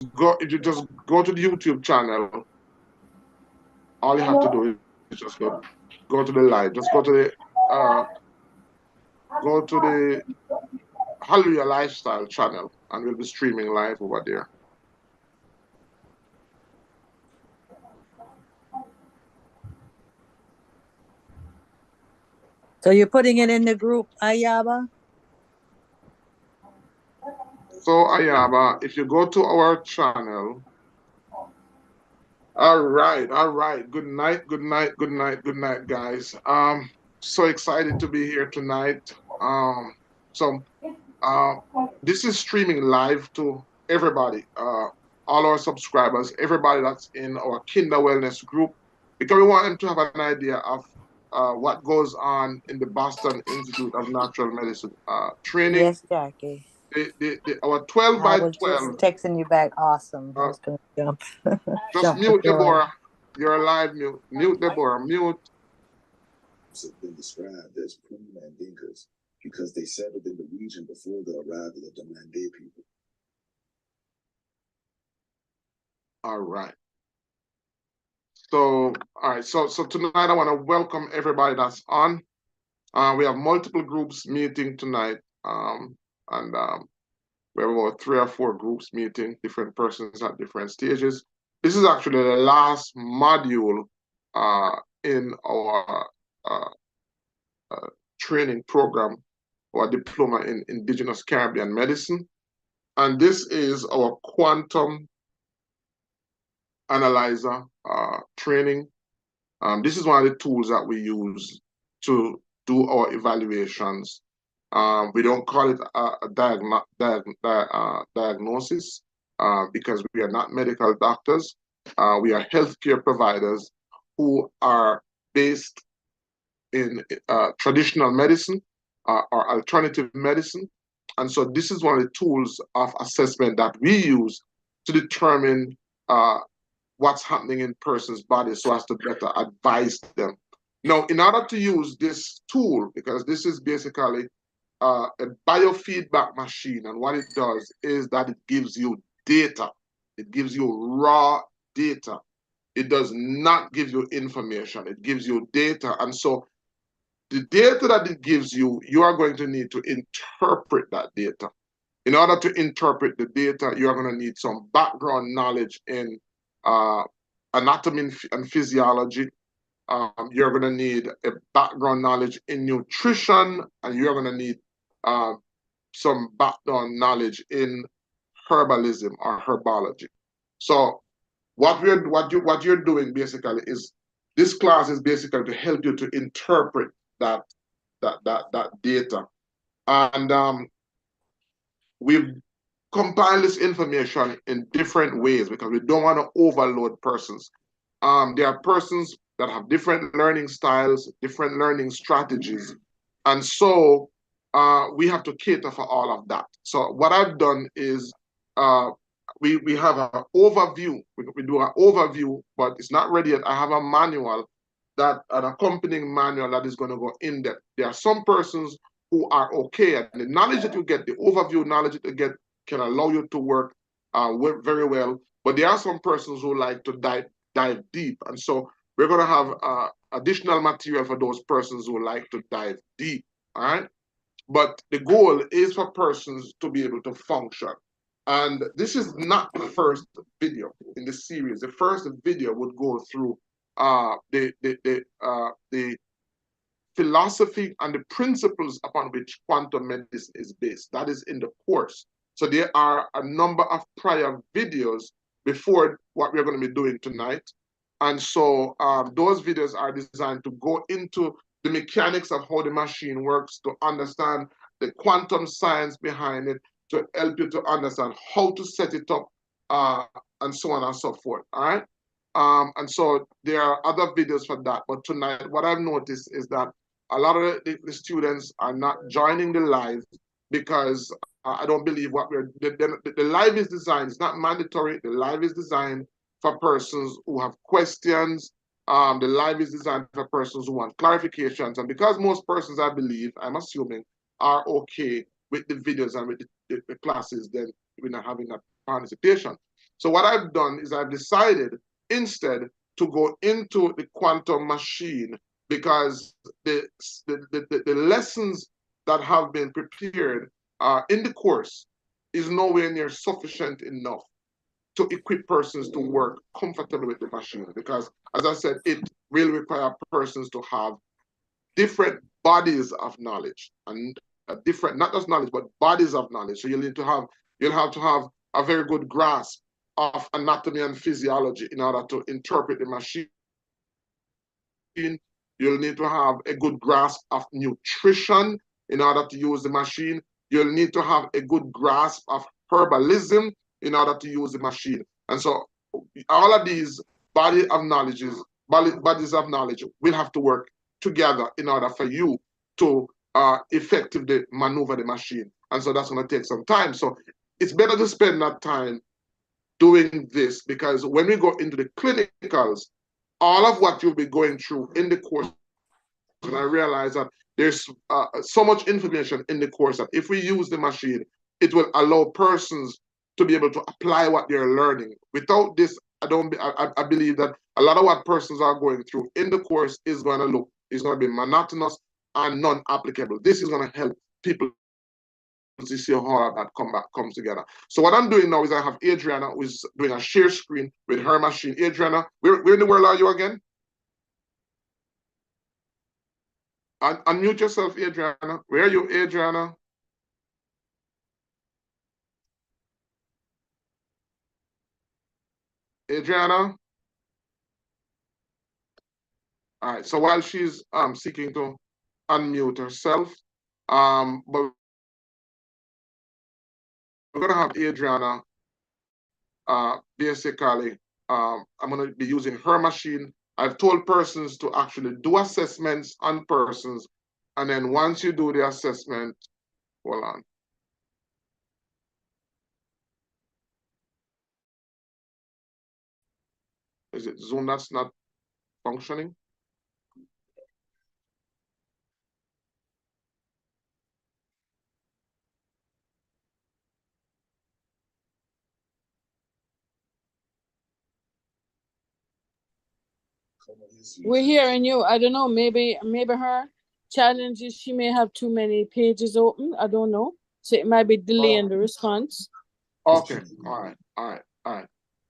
if you just go to the YouTube channel, all you have to do is just go to the live. Just go to the Hallelujah Lifestyle channel, and we'll be streaming live over there. So you're putting it in the group, Ayaba? So Ayaba, if you go to our channel, all right. Good night, good night, good night, good night, guys. So excited to be here tonight. So uh, this is streaming live to everybody, all our subscribers, everybody that's in our Kinder Wellness group, because we want them to have an idea of what goes on in the Boston Institute of Natural Medicine training. Yes, Jackie. Our 12 I by was just 12. texting you back. Awesome. I Uh, was gonna jump, just jump for mute joy. Deborah. You're alive. Mute Deborah. Mute. Have been described as pre-Mandinkas because they settled in the region before the arrival of the Mandé people. All right. So, all right. So tonight I want to welcome everybody that's on. We have multiple groups meeting tonight, and we have about 3 or 4 groups meeting, different persons at different stages. This is actually the last module in our uh, uh, training program or diploma in Indigenous Caribbean Medicine. And this is our quantum analyzer training. This is one of the tools that we use to do our evaluations. We don't call it a diagnosis because we are not medical doctors. We are healthcare providers who are based in traditional medicine or alternative medicine. And so this is one of the tools of assessment that we use to determine what's happening in person's body so as to better advise them. Now, in order to use this tool, because this is basically a biofeedback machine, and what it does is that it gives you data. It gives you raw data. It does not give you information. It gives you data. And so the data that it gives you, you are going to need to interpret that data. In order to interpret the data, you are going to need some background knowledge in uh, anatomy and physiology. You're going to need a background knowledge in nutrition, and you're going to need uh, some background knowledge in herbalism or herbology. So what you're doing basically is this class is basically to help you to interpret that that data. And we've compiled this information in different ways because we don't want to overload persons. There are persons that have different learning styles, different learning strategies. And so we have to cater for all of that. So what I've done is we have an overview. We do an overview, but it's not ready yet. I have a manual, an accompanying manual that is going to go in depth. There are some persons who are okay, and the knowledge that you get, the overview knowledge that you get, can allow you to work very well. But there are some persons who like to dive deep, and so we're going to have additional material for those persons who like to dive deep. All right. But the goal is for persons to be able to function. And this is not the first video in the series. The first video would go through the philosophy and the principles upon which quantum medicine is based. That is in the course. So there are a number of prior videos before what we're going to be doing tonight. And so those videos are designed to go into the mechanics of how the machine works, to understand the quantum science behind it, to help you to understand how to set it up, and so on and so forth. All right. And so there are other videos for that. But tonight, what I've noticed is that a lot of the students are not joining the live because I don't believe the live is designed, it's not mandatory. The live is designed for persons who have questions. The live is designed for persons who want clarifications. And because most persons, I believe, I'm assuming, are okay with the videos and with the classes, then we're not having that participation. So what I've done is I've decided instead to go into the quantum machine because the lessons that have been prepared in the course is nowhere near sufficient enough to equip persons to work comfortably with the machine. Because, as I said, it will require persons to have different bodies of knowledge and different, not just knowledge, but bodies of knowledge. So you'll have to have a very good grasp of anatomy and physiology in order to interpret the machine. You'll need to have a good grasp of nutrition in order to use the machine. You'll need to have a good grasp of herbalism in order to use the machine. And so all of these bodies of knowledge will have to work together in order for you to effectively maneuver the machine. And so that's going to take some time. So it's better to spend that time doing this, because when we go into the clinicals, all of what you'll be going through in the course, and I realize that there's so much information in the course that if we use the machine, it will allow persons to be able to apply what they're learning. Without this, I believe that a lot of what persons are going through in the course is going to be monotonous and non-applicable. This is going to help people to see how that comes together. So what I'm doing now is I have Adriana who is doing a share screen with her machine. Adriana, where in the world are you again? Unmute yourself, Adriana. Where are you, Adriana? Adriana? All right, so while she's seeking to unmute herself, but we're gonna have Adriana basically, I'm gonna be using her machine. I've told persons to actually do assessments on persons, and then once you do the assessment, hold on. Is it Zoom that's not functioning? We're hearing you. I don't know. Maybe her challenge is she may have too many pages open. I don't know. So it might be delaying the response. Okay. All right.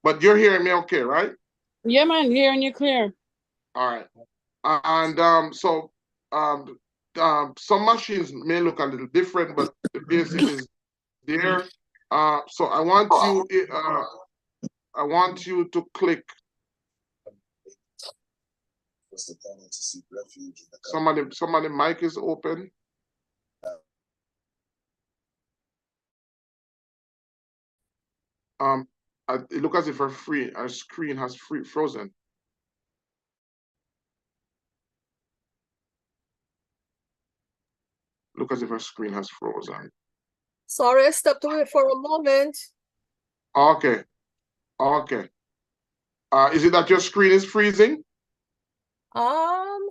But you're hearing me okay, right? Yeah, man. Hearing you clear. All right. And so some machines may look a little different, but the basic is there. So I want you to click. Somebody mic is open. It looks as if our screen has frozen. Look as if our screen has frozen. Sorry, I stepped away for a moment. Okay. Is it that your screen is freezing? Um,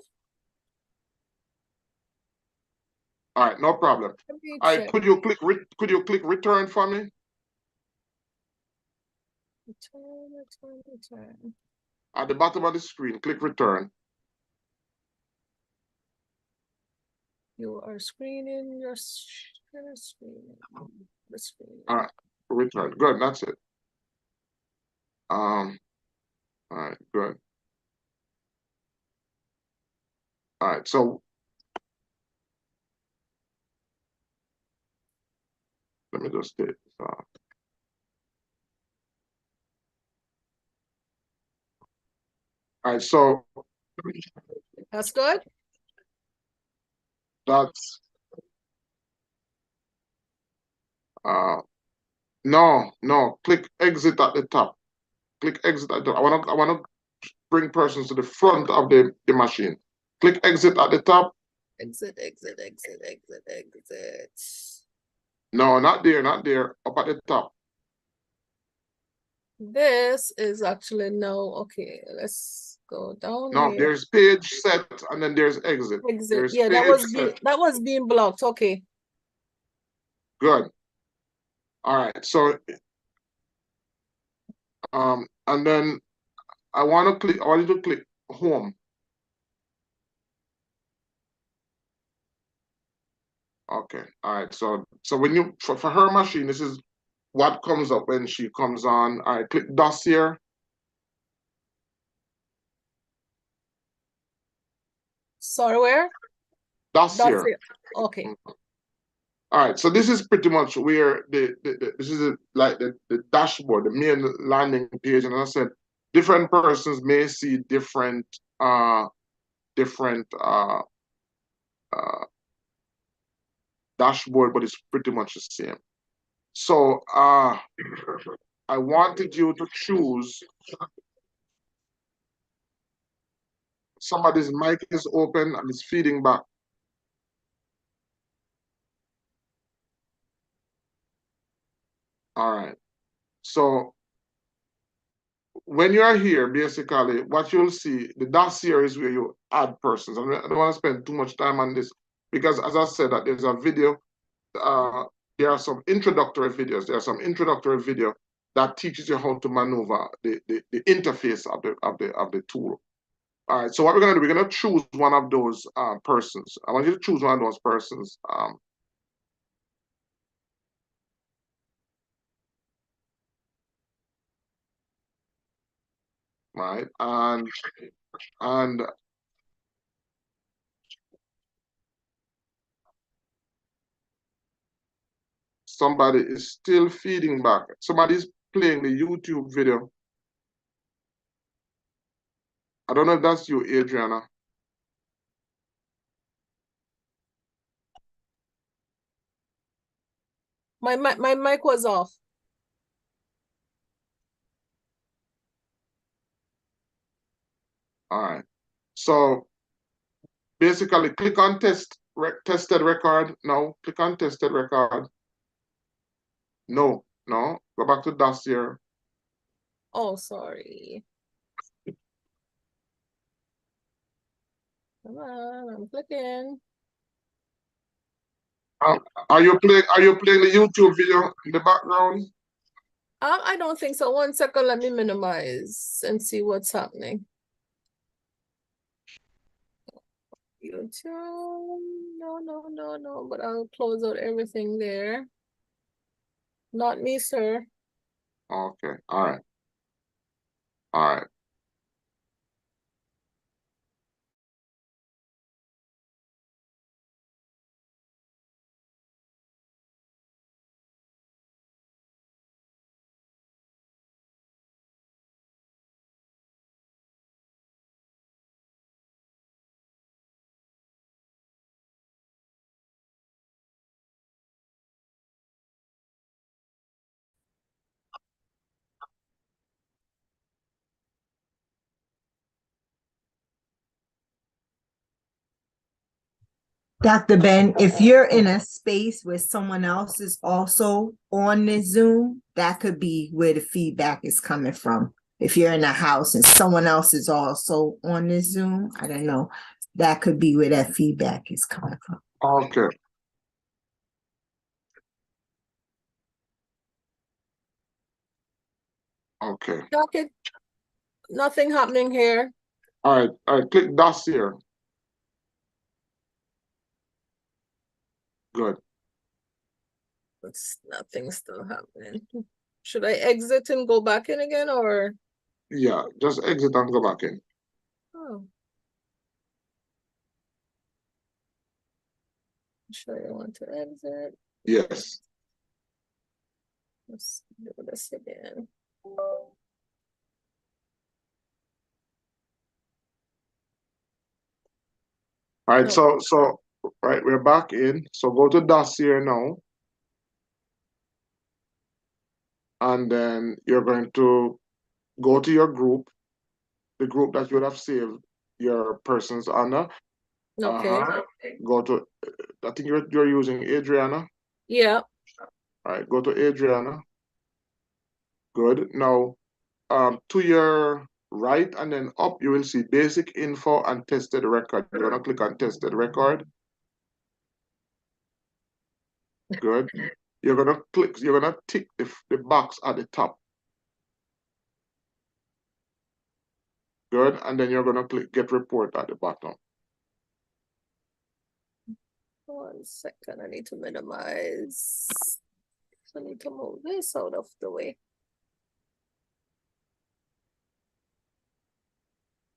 All right, no problem. All right, could you click return for me? Return. At the bottom of the screen, click return. You are screening your screen. The screen. All right, return. Good, that's it. All right, good. All right, so let me just take this off. All right, so That's good. that's no, click exit at the top. Click exit at the top. I wanna bring persons to the front of the machine. Click exit at the top. Exit. No, not there, up at the top. This is actually no. Okay, let's go down. No, here. there's page set and then there's exit. Exit. There's Yeah, that was being blocked. Okay. Good. All right, so And then I want you to click home. Okay, all right. So when you for her machine, this is what comes up when she comes on. All right, click dossier. Sorry, where? Dossier. That's it. Okay. All right, so this is pretty much where this is like the dashboard, the main landing page, and as I said, different persons may see different different dashboard, but it's pretty much the same. So I wanted you to choose. Somebody's mic is open and it's feeding back. All right. So when you are here, basically, what you'll see, the dossier is where you add persons. I don't want to spend too much time on this because, as I said, that there's a video. There are some introductory videos. There are some introductory video that teaches you how to maneuver the interface of the tool. All right. So what we're gonna do, we're gonna choose one of those persons. I want you to choose one of those persons. Right, and somebody is still feeding back. Somebody's playing the YouTube video. I don't know if that's you, Adriana. My mic was off. All right. So basically, click on tested record. No, click on tested record. No, no. Go back to dossier. Oh, sorry. Come on, I'm clicking. Are you playing the YouTube video in the background? I don't think so. 1 second, let me minimize and see what's happening. YouTube, no, but I'll close out everything there. Not me, sir. Okay. All right. All right. Dr. Ben, if you're in a space where someone else is also on the Zoom, that could be where the feedback is coming from. If you're in a house and someone else is also on the Zoom, I don't know, that could be where that feedback is coming from. Okay. Okay. Okay, nothing happening here. All right. All right. Click dossier. Good. It's nothing still happening. Should I exit and go back in again, or? Yeah. Just exit and go back in. Oh. Sure you want to exit. Yes. Let's do this again. All right. No. So right, we're back in. So go to dossier now. And then you're going to go to your group, the group that you would have saved your persons under. Okay. Go to, I think you're using Adriana. Yeah. All right, go to Adriana. Good. Now, to your right and then up, you will see basic info and tested record. You're gonna click on tested record. Good. You're gonna tick the box at the top. Good. And then you're going to click get report at the bottom. 1 second, I need to minimize. I need to move this out of the way.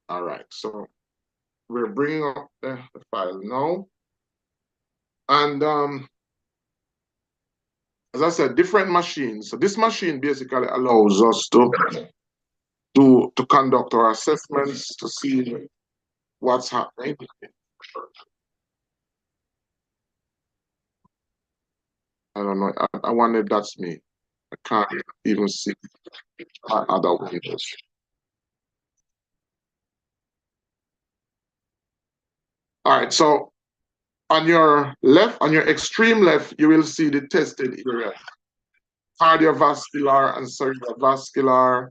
All right. So we're bringing up the file now. And as I said, different machines. So this machine basically allows us to conduct our assessments, to see what's happening. I don't know. I wonder if that's me. I can't even see other windows. All right. So on your left, on your extreme left, you will see the tested area. Cardiovascular and cerebrovascular.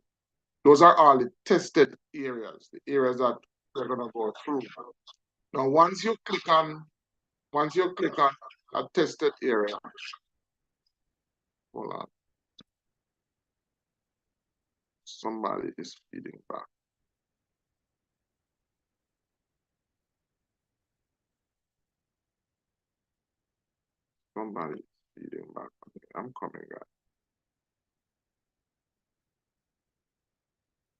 Those are all the tested areas, the areas that we're going to go through. Now, once you click on a tested area, hold on. Somebody is feeding back. Somebody is feeding back. I'm coming back.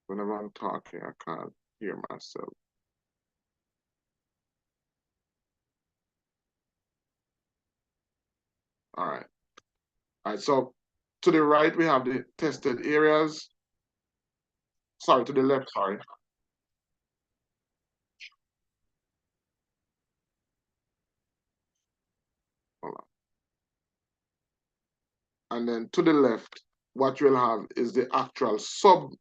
Whenever I'm talking, I can't hear myself. All right. All right, so to the right, we have the tested areas. Sorry, to the left, sorry. Hold on. And then to the left, what you'll have is the actual sub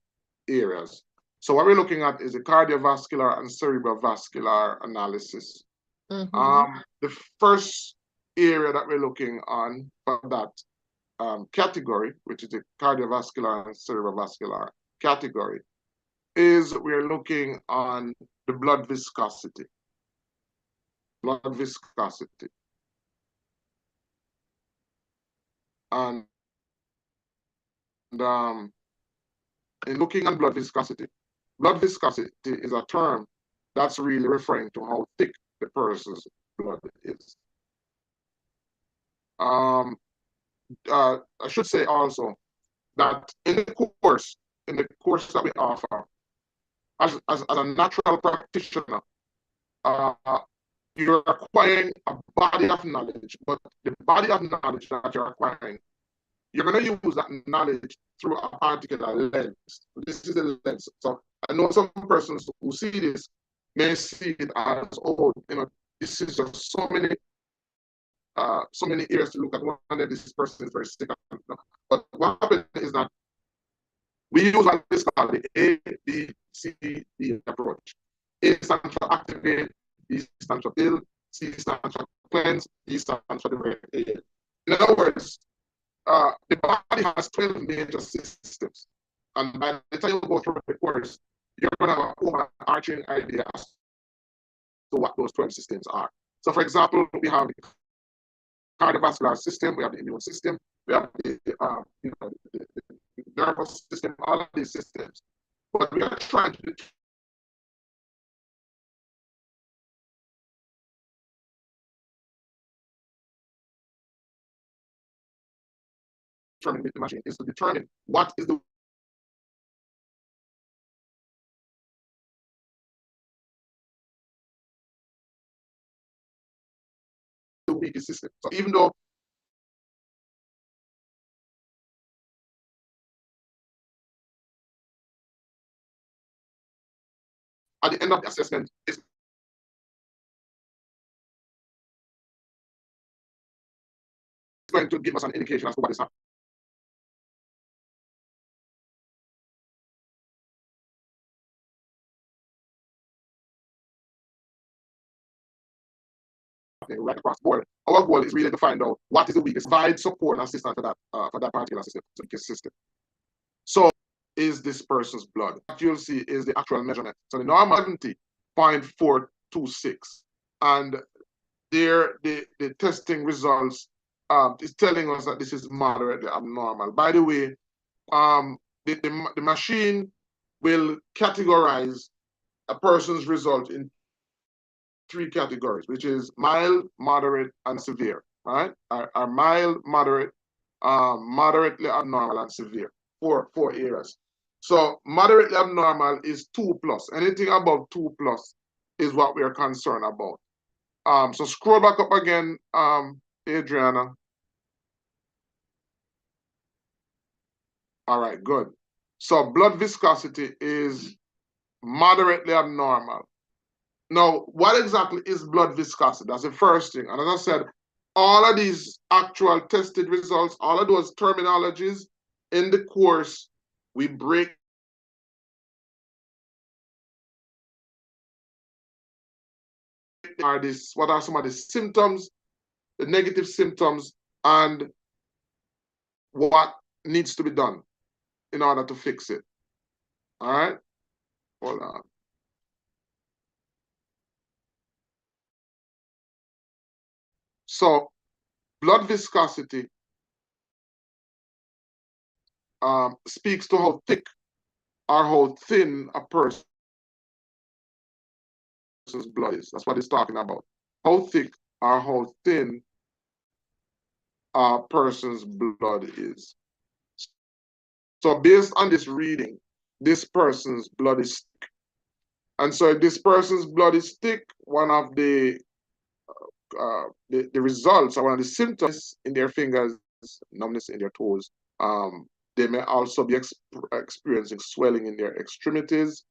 areas. So what we're looking at is the cardiovascular and cerebrovascular analysis. The first area that we're looking on for that category, which is the cardiovascular and cerebrovascular category, is we're looking on the blood viscosity. Blood viscosity. And in looking at blood viscosity is a term that's really referring to how thick the person's blood is. I should say also that in the course that we offer, as a natural practitioner, you're acquiring a body of knowledge, but the body of knowledge that you're acquiring, you're going to use that knowledge through a particular lens. This is the lens. So I know some persons who see this may see it as, oh, this is just so many areas to look at. One that this person is very sick. But what happens is that we use what is called the A, B, C, D approach. A stands for activate, B stands for build, C stands for cleanse, D stands for the brain. In other words, the body has 12 major systems. And by the time you go through the course, you're going to have an overarching idea as to what those 12 systems are. So, for example, we have the cardiovascular system, we have the immune system, we have the nervous system, all of these systems. But we are trying to determine with the machine is to determine what is the weakest system. So even though at the end of the assessment, it's going to give us an indication as to what is happening. Right across the board. Our goal is really to find out what is the weakest, provide support and assistance for that particular system. So is this person's blood? What you'll see is the actual measurement. So the normal 70.426. And there the testing results is telling us that this is moderately abnormal. By the way, the machine will categorize a person's result in three categories, which is mild, moderate, and severe, right? Are mild, moderate, moderately abnormal, and severe. Four areas. So moderately abnormal is 2+. Anything above 2+ is what we are concerned about. So scroll back up again, Adriana. All right, good. So blood viscosity is moderately abnormal. Now, what exactly is blood viscosity? That's the first thing. And as I said, all of these actual tested results, all of those terminologies in the course, we break what are some of the symptoms, the negative symptoms, and what needs to be done in order to fix it. All right? Hold on. So blood viscosity speaks to how thick or how thin a person's blood is. That's what it's talking about. How thick or how thin a person's blood is. So based on this reading, this person's blood is thick. And so if this person's blood is thick, one of the results or one of the symptoms in their fingers, numbness in their toes, they may also be experiencing swelling in their extremities.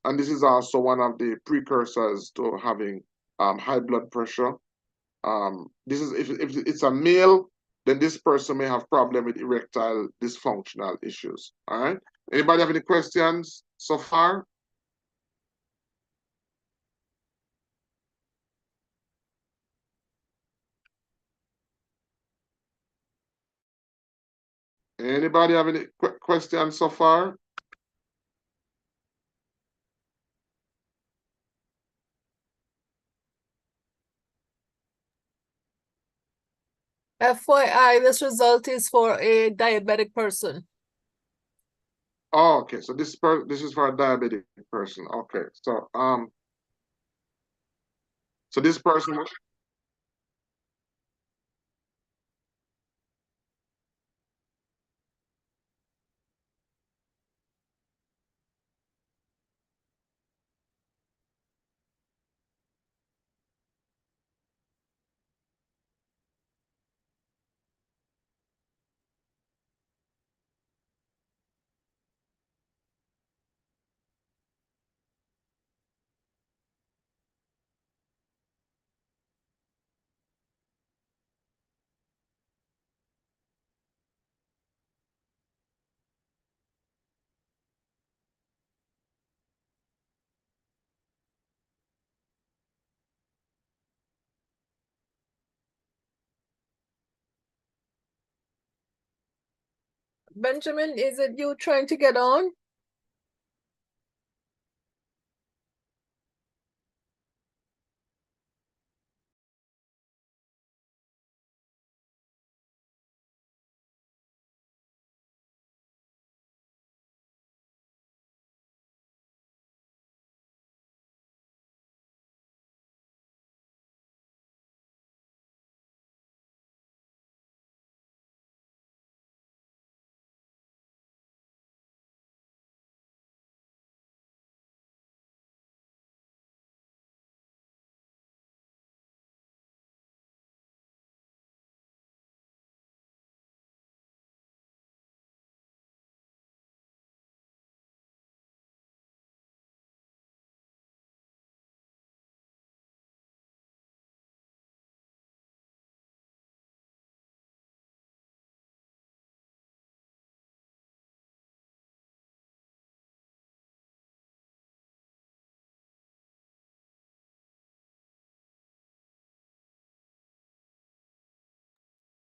And this is also one of the precursors to having high blood pressure. This is if it's a male, then this person may have problem with erectile dysfunctional issues. All right. Anybody have any questions so far? Anybody have any questions so far? FYI, this result is for a diabetic person. Oh, okay. So this is for a diabetic person. Okay. So this person. Benjamin, is it you trying to get on?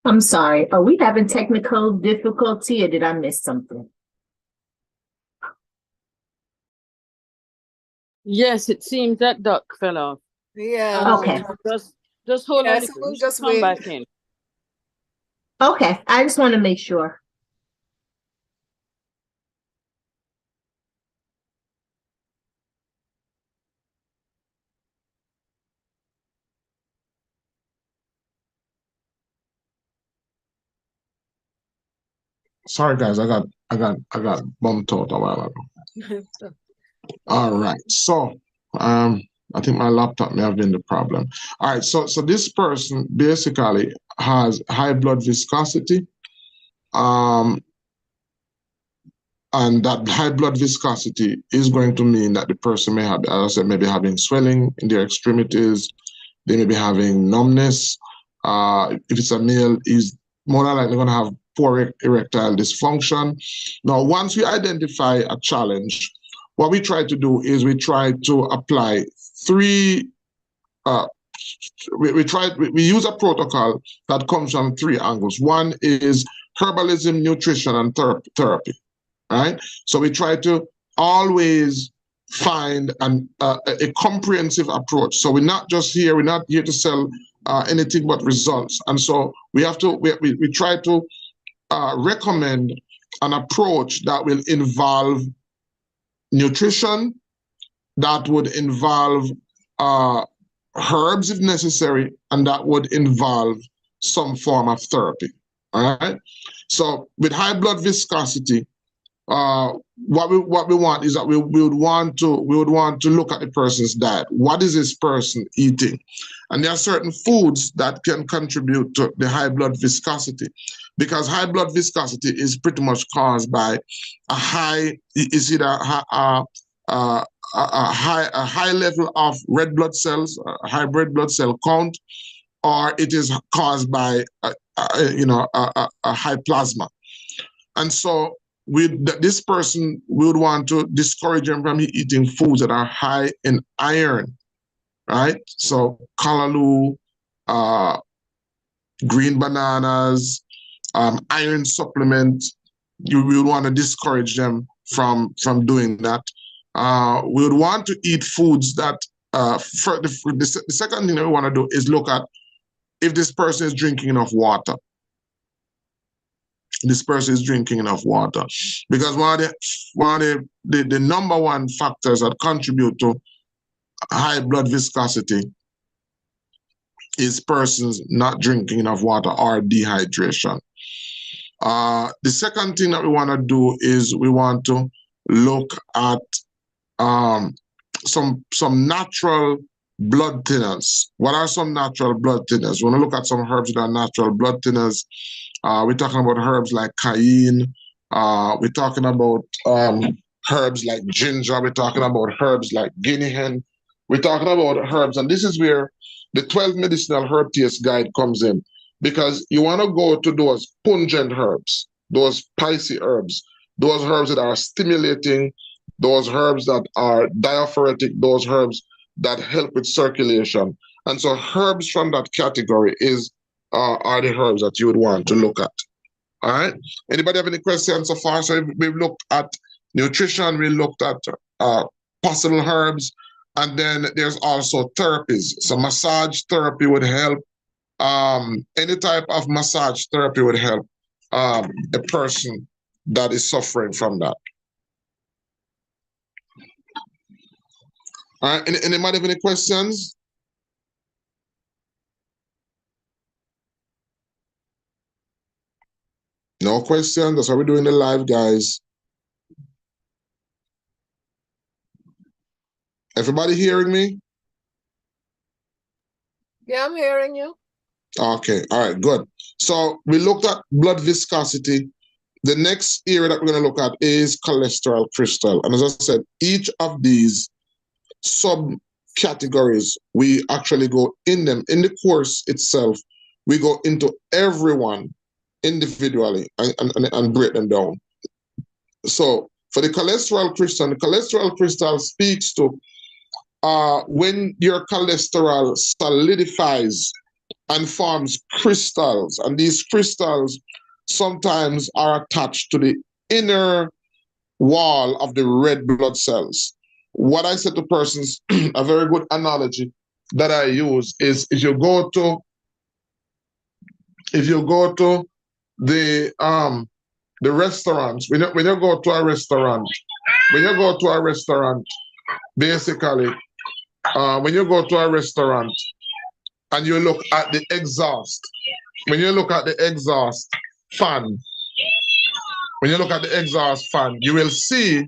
I'm sorry. Are we having technical difficulty or did I miss something? Yes, it seems that duck fell off. Yeah. Okay. Just hold on. Yes, we'll just come wait. back in. Okay. I just want to make sure. Sorry guys, I got bumped out a while ago. All right. So I think my laptop may have been the problem. All right, so this person basically has high blood viscosity. And that high blood viscosity is going to mean that the person may have, as I said, maybe having swelling in their extremities. They may be having numbness. If it's a male, is more than likely going to have poor erectile dysfunction. Now, once we identify a challenge, what we try to do is we try to apply three. We use a protocol that comes from three angles. One is herbalism, nutrition, and therapy. Right? So we try to always find a comprehensive approach. So we're not here to sell anything but results. And so we try to recommend an approach that will involve nutrition, that would involve herbs if necessary, and that would involve some form of therapy. All right. So with high blood viscosity, what we want is that we would want to look at the person's diet. What is this person eating? And there are certain foods that can contribute to the high blood viscosity, because high blood viscosity is pretty much caused by a high high level of red blood cells, a high red blood cell count, or it is caused by a high plasma. And so with this person, we would want to discourage them from eating foods that are high in iron, right? So callaloo, green bananas, iron supplement. We would want to discourage them from doing that. We would want to eat foods that, the second thing that we want to do is look at if this person is drinking enough water. This person is drinking enough water, because one of the number one factors that contribute to high blood viscosity is persons not drinking enough water or dehydration. The second thing that we want to do is we want to look at some natural blood thinners. What are some natural blood thinners? We want to look at some herbs that are natural blood thinners. We're talking about herbs like cayenne. We're talking about herbs like ginger. We're talking about herbs like guinea hen. We're talking about herbs, and this is where the 12 medicinal herb taste guide comes in, because you want to go to those pungent herbs, those spicy herbs, those herbs that are stimulating, those herbs that are diaphoretic, those herbs that help with circulation. And so herbs from that category are the herbs that you would want to look at. All right. Anybody have any questions so far? So we've looked at nutrition, we looked at possible herbs, and then there's also therapies. So massage therapy would help. Any type of massage therapy would help a person that is suffering from that. All right. Anybody have any questions? No question. That's how we're doing the live, guys. Everybody hearing me? Yeah, I'm hearing you. Okay. All right. Good. So we looked at blood viscosity. The next area that we're going to look at is cholesterol crystal. And as I said, each of these subcategories, we actually go in them. In the course itself, we go into everyone individually and break them down. So for the cholesterol crystal speaks to when your cholesterol solidifies and forms crystals, and these crystals sometimes are attached to the inner wall of the red blood cells. What I said to persons, a very good analogy that I use is if you go to the restaurants, when you go to a restaurant, basically, when you go to a restaurant and you look at the exhaust, when you look at the exhaust fan, when you look at the exhaust fan, you will see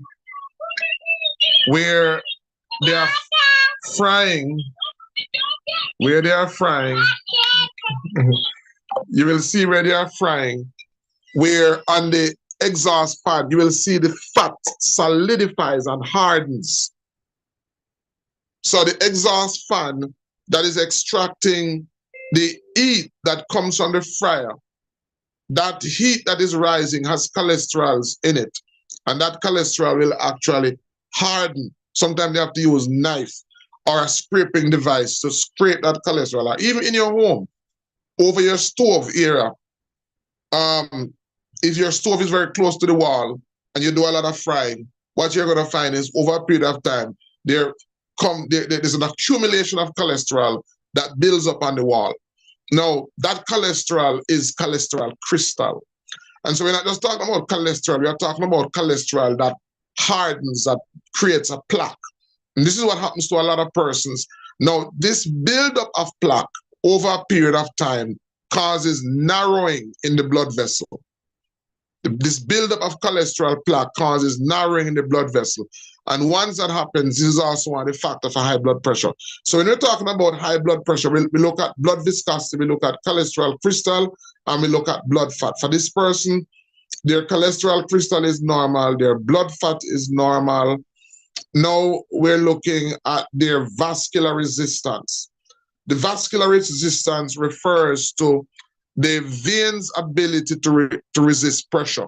where they are frying, where they are frying. You will see where they are frying, where on the exhaust fan, you will see the fat solidifies and hardens. So the exhaust fan that is extracting the heat that comes from the fryer, that heat that is rising has cholesterols in it. And that cholesterol will actually harden. Sometimes they have to use knife or a scraping device to scrape that cholesterol out. Even in your home, over your stove area, if your stove is very close to the wall and you do a lot of frying, what you're going to find is over a period of time, there's an accumulation of cholesterol that builds up on the wall. Now, that cholesterol is cholesterol crystal. And so we're not just talking about cholesterol, we are talking about cholesterol that hardens, that creates a plaque. And this is what happens to a lot of persons. Now, this buildup of plaque over a period of time causes narrowing in the blood vessel. This buildup of cholesterol plaque causes narrowing in the blood vessel. And once that happens, this is also one of the factors for high blood pressure. So when we're talking about high blood pressure, we look at blood viscosity, we look at cholesterol crystal, and we look at blood fat. For this person, their cholesterol crystal is normal, their blood fat is normal. Now we're looking at their vascular resistance. The vascular resistance refers to the veins' ability to resist pressure.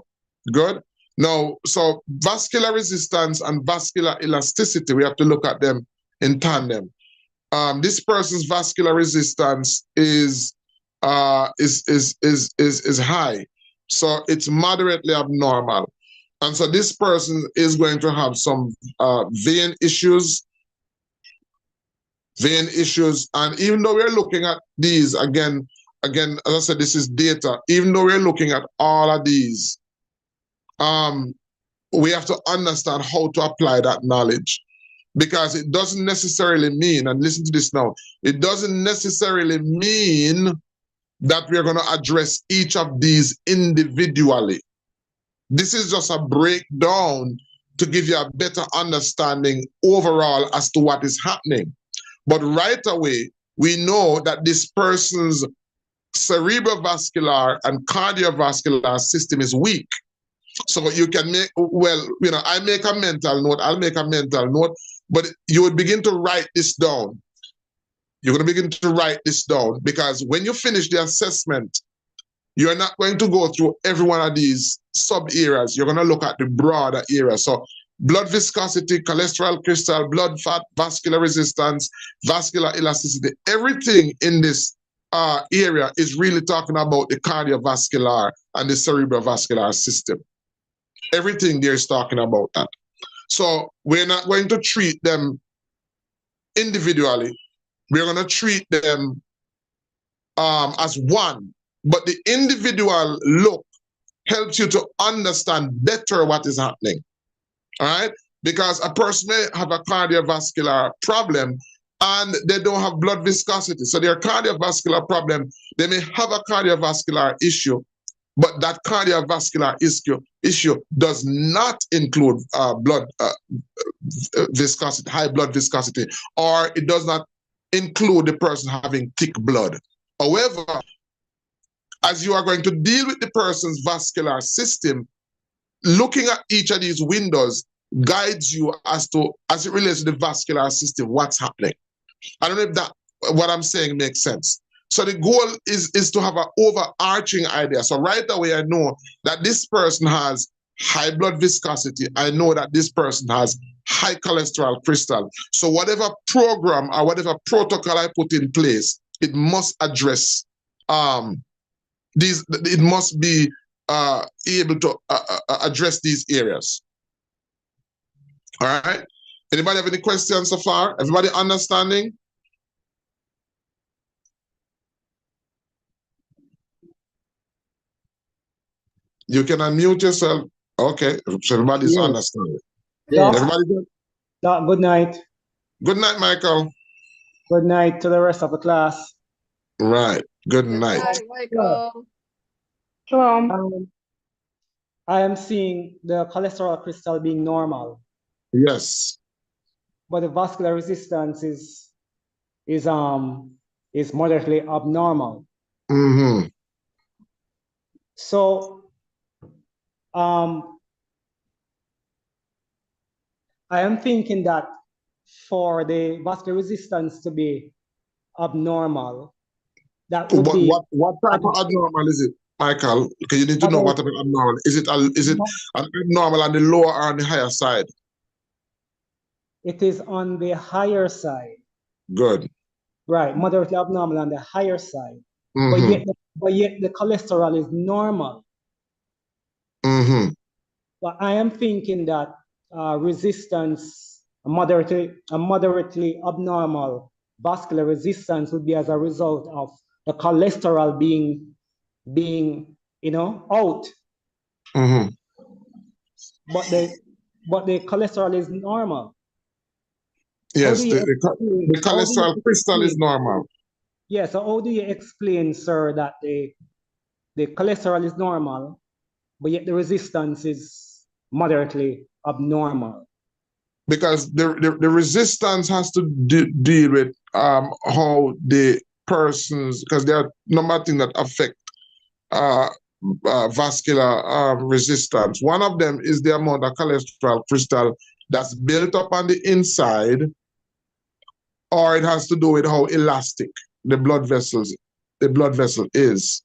Good? Now, so vascular resistance and vascular elasticity, we have to look at them in tandem. This person's vascular resistance is high, so it's moderately abnormal, and so this person is going to have some vein issues. And even though we're looking at these again, as I said, this is data. Even though we're looking at all of these, we have to understand how to apply that knowledge, because it doesn't necessarily mean, and listen to this now, it doesn't necessarily mean that we're going to address each of these individually. This is just a breakdown to give you a better understanding overall as to what is happening. But right away, we know that this person's cerebrovascular and cardiovascular system is weak. So you can make, well, I make a mental note, I'll make a mental note, but you would begin to write this down. You're going to begin to write this down, because when you finish the assessment, you're not going to go through every one of these sub-areas. You're going to look at the broader area. So blood viscosity, cholesterol crystal, blood fat, vascular resistance, vascular elasticity, everything in this area is really talking about the cardiovascular and the cerebrovascular system. Everything there is talking about that. So we're not going to treat them individually. We're going to treat them as one. But the individual look helps you to understand better what is happening. All right? Because a person may have a cardiovascular problem and they don't have blood viscosity. So their cardiovascular problem, they may have a cardiovascular issue, but that cardiovascular issue does not include blood viscosity, high blood viscosity, or it does not include the person having thick blood. However, as you are going to deal with the person's vascular system, looking at each of these windows guides you as it relates to the vascular system, what's happening. I don't know if that what I'm saying makes sense. So the goal is to have an overarching idea. So right away, I know that this person has high blood viscosity. I know that this person has high cholesterol crystal. So whatever program or whatever protocol I put in place, it must address these. It must be able to address these areas. All right. Anybody have any questions so far? Everybody understanding? You can unmute yourself. Okay, so everybody's Yes. understanding. Doc, Everybody good? Doc, good night. Good night, Michael. Good night to the rest of the class. Right. Good night. Hi, Michael. Shalom. I am seeing the cholesterol crystal being normal, Yes. but the vascular resistance is moderately abnormal. Mm-hmm. So I am thinking that for the vascular resistance to be abnormal, that would be What type of abnormal is it, Michael? Because you need to know what type of abnormal. Is it an abnormal on the lower or on the higher side? it is on the higher side. Good. Right, moderately abnormal on the higher side. Mm-hmm. But yet the cholesterol is normal. Mm-hmm. But I am thinking that resistance, a moderately abnormal vascular resistance would be as a result of the cholesterol being out. Mm-hmm. But the cholesterol is normal. Yes, the cholesterol crystal is normal. Yeah, so how do you explain, sir, that the cholesterol is normal, but yet the resistance is moderately abnormal? Because the resistance has to deal with how the persons, because there are a number of things that affect vascular resistance. One of them is the amount of cholesterol crystal that's built up on the inside, or it has to do with how elastic the blood vessel is.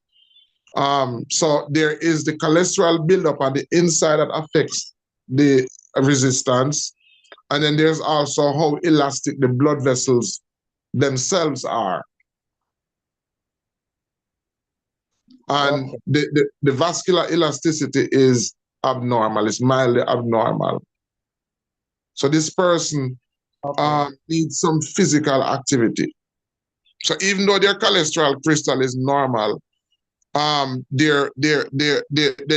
So there is the cholesterol buildup on the inside that affects the resistance, and then there's also how elastic the blood vessels themselves are. And Okay. the vascular elasticity is abnormal, it's mildly abnormal. So this person needs some physical activity. So even though their cholesterol crystal is normal, they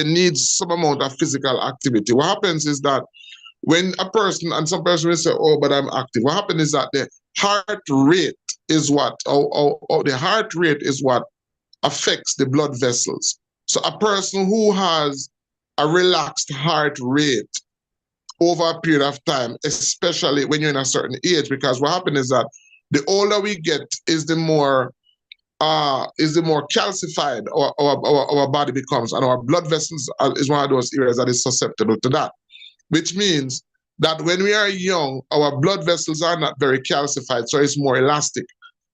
need some amount of physical activity. What happens is that when a person, and some person will say, oh, but I'm active. What happens is that the heart rate is what, the heart rate is what affects the blood vessels. So a person who has a relaxed heart rate over a period of time, especially when you're in a certain age, because what happens is that the older we get is the more calcified our body becomes, and our blood vessels is one of those areas that is susceptible to that, which means that when we are young, our blood vessels are not very calcified, so it's more elastic.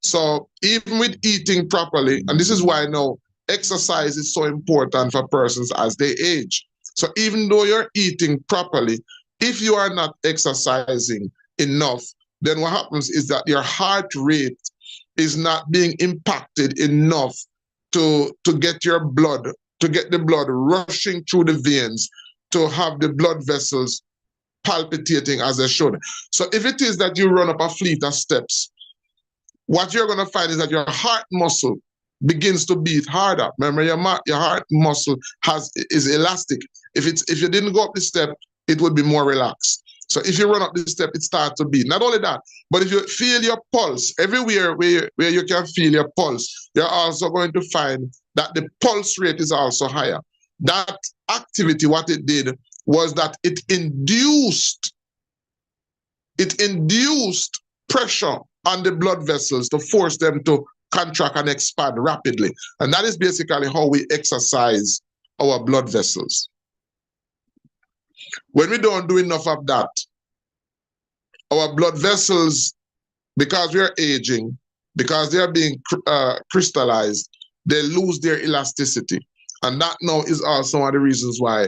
So even with eating properly, and this is why now exercise is so important for persons as they age. So even though you're eating properly, if you are not exercising enough, then what happens is that your heart rate is not being impacted enough to get the blood rushing through the veins, to have the blood vessels palpitating as they should. So if it is that you run up a fleet of steps, what you're going to find is that your heart muscle begins to beat harder. Remember, your heart muscle is elastic. If you didn't go up the step, it would be more relaxed. So if you run up the step, it starts to beat. Not only that, but if you feel your pulse, everywhere where you can feel your pulse, you're also going to find that the pulse rate is also higher. That activity, what it did was that it induced pressure on the blood vessels to force them to contract and expand rapidly. And that is basically how we exercise our blood vessels. When we don't do enough of that, our blood vessels, because we are aging, because they are being crystallized, they lose their elasticity. And that now is also one of the reasons why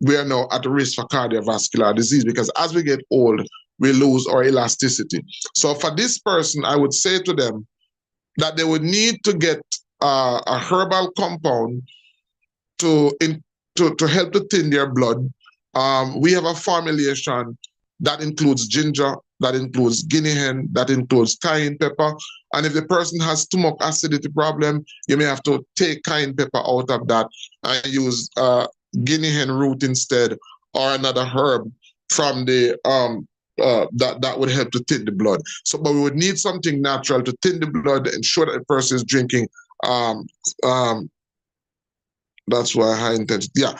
we are now at risk for cardiovascular disease, because as we get old, we lose our elasticity. So for this person, I would say to them that they would need to get a herbal compound to help to thin their blood. We have a formulation that includes ginger, that includes guinea hen, that includes cayenne pepper. And if the person has stomach acidity problem, you may have to take cayenne pepper out of that and use guinea hen root instead, or another herb from the that would help to thin the blood. So, but we would need something natural to thin the blood, ensure that the person is drinking That's why high intensity. Yeah,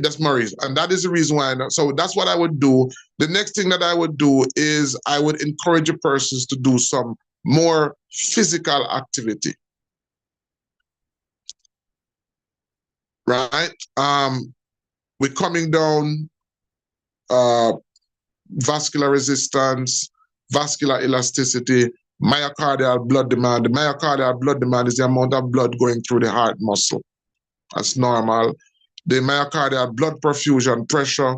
that's Maurice. And that is the reason why. So that's what I would do. The next thing that I would do is I would encourage the persons to do some more physical activity. Right? We're coming down vascular resistance, vascular elasticity, myocardial blood demand. The myocardial blood demand is the amount of blood going through the heart muscle. That's normal. The myocardial blood perfusion, pressure,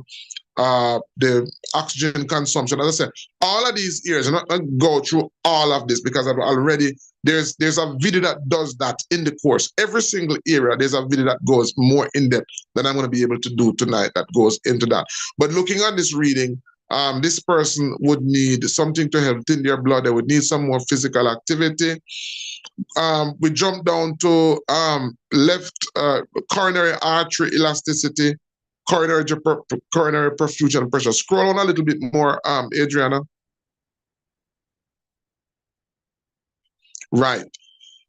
the oxygen consumption. As I said, all of these areas, I'm not going to go through all of this because I've already, there's a video that does that in the course. Every single area, there's a video that goes more in depth than I'm going to be able to do tonight that goes into that. But looking at this reading, this person would need something to help thin their blood. They would need some more physical activity. We jump down to left coronary artery elasticity, coronary perfusion pressure. Scroll on a little bit more, Adriana. Right.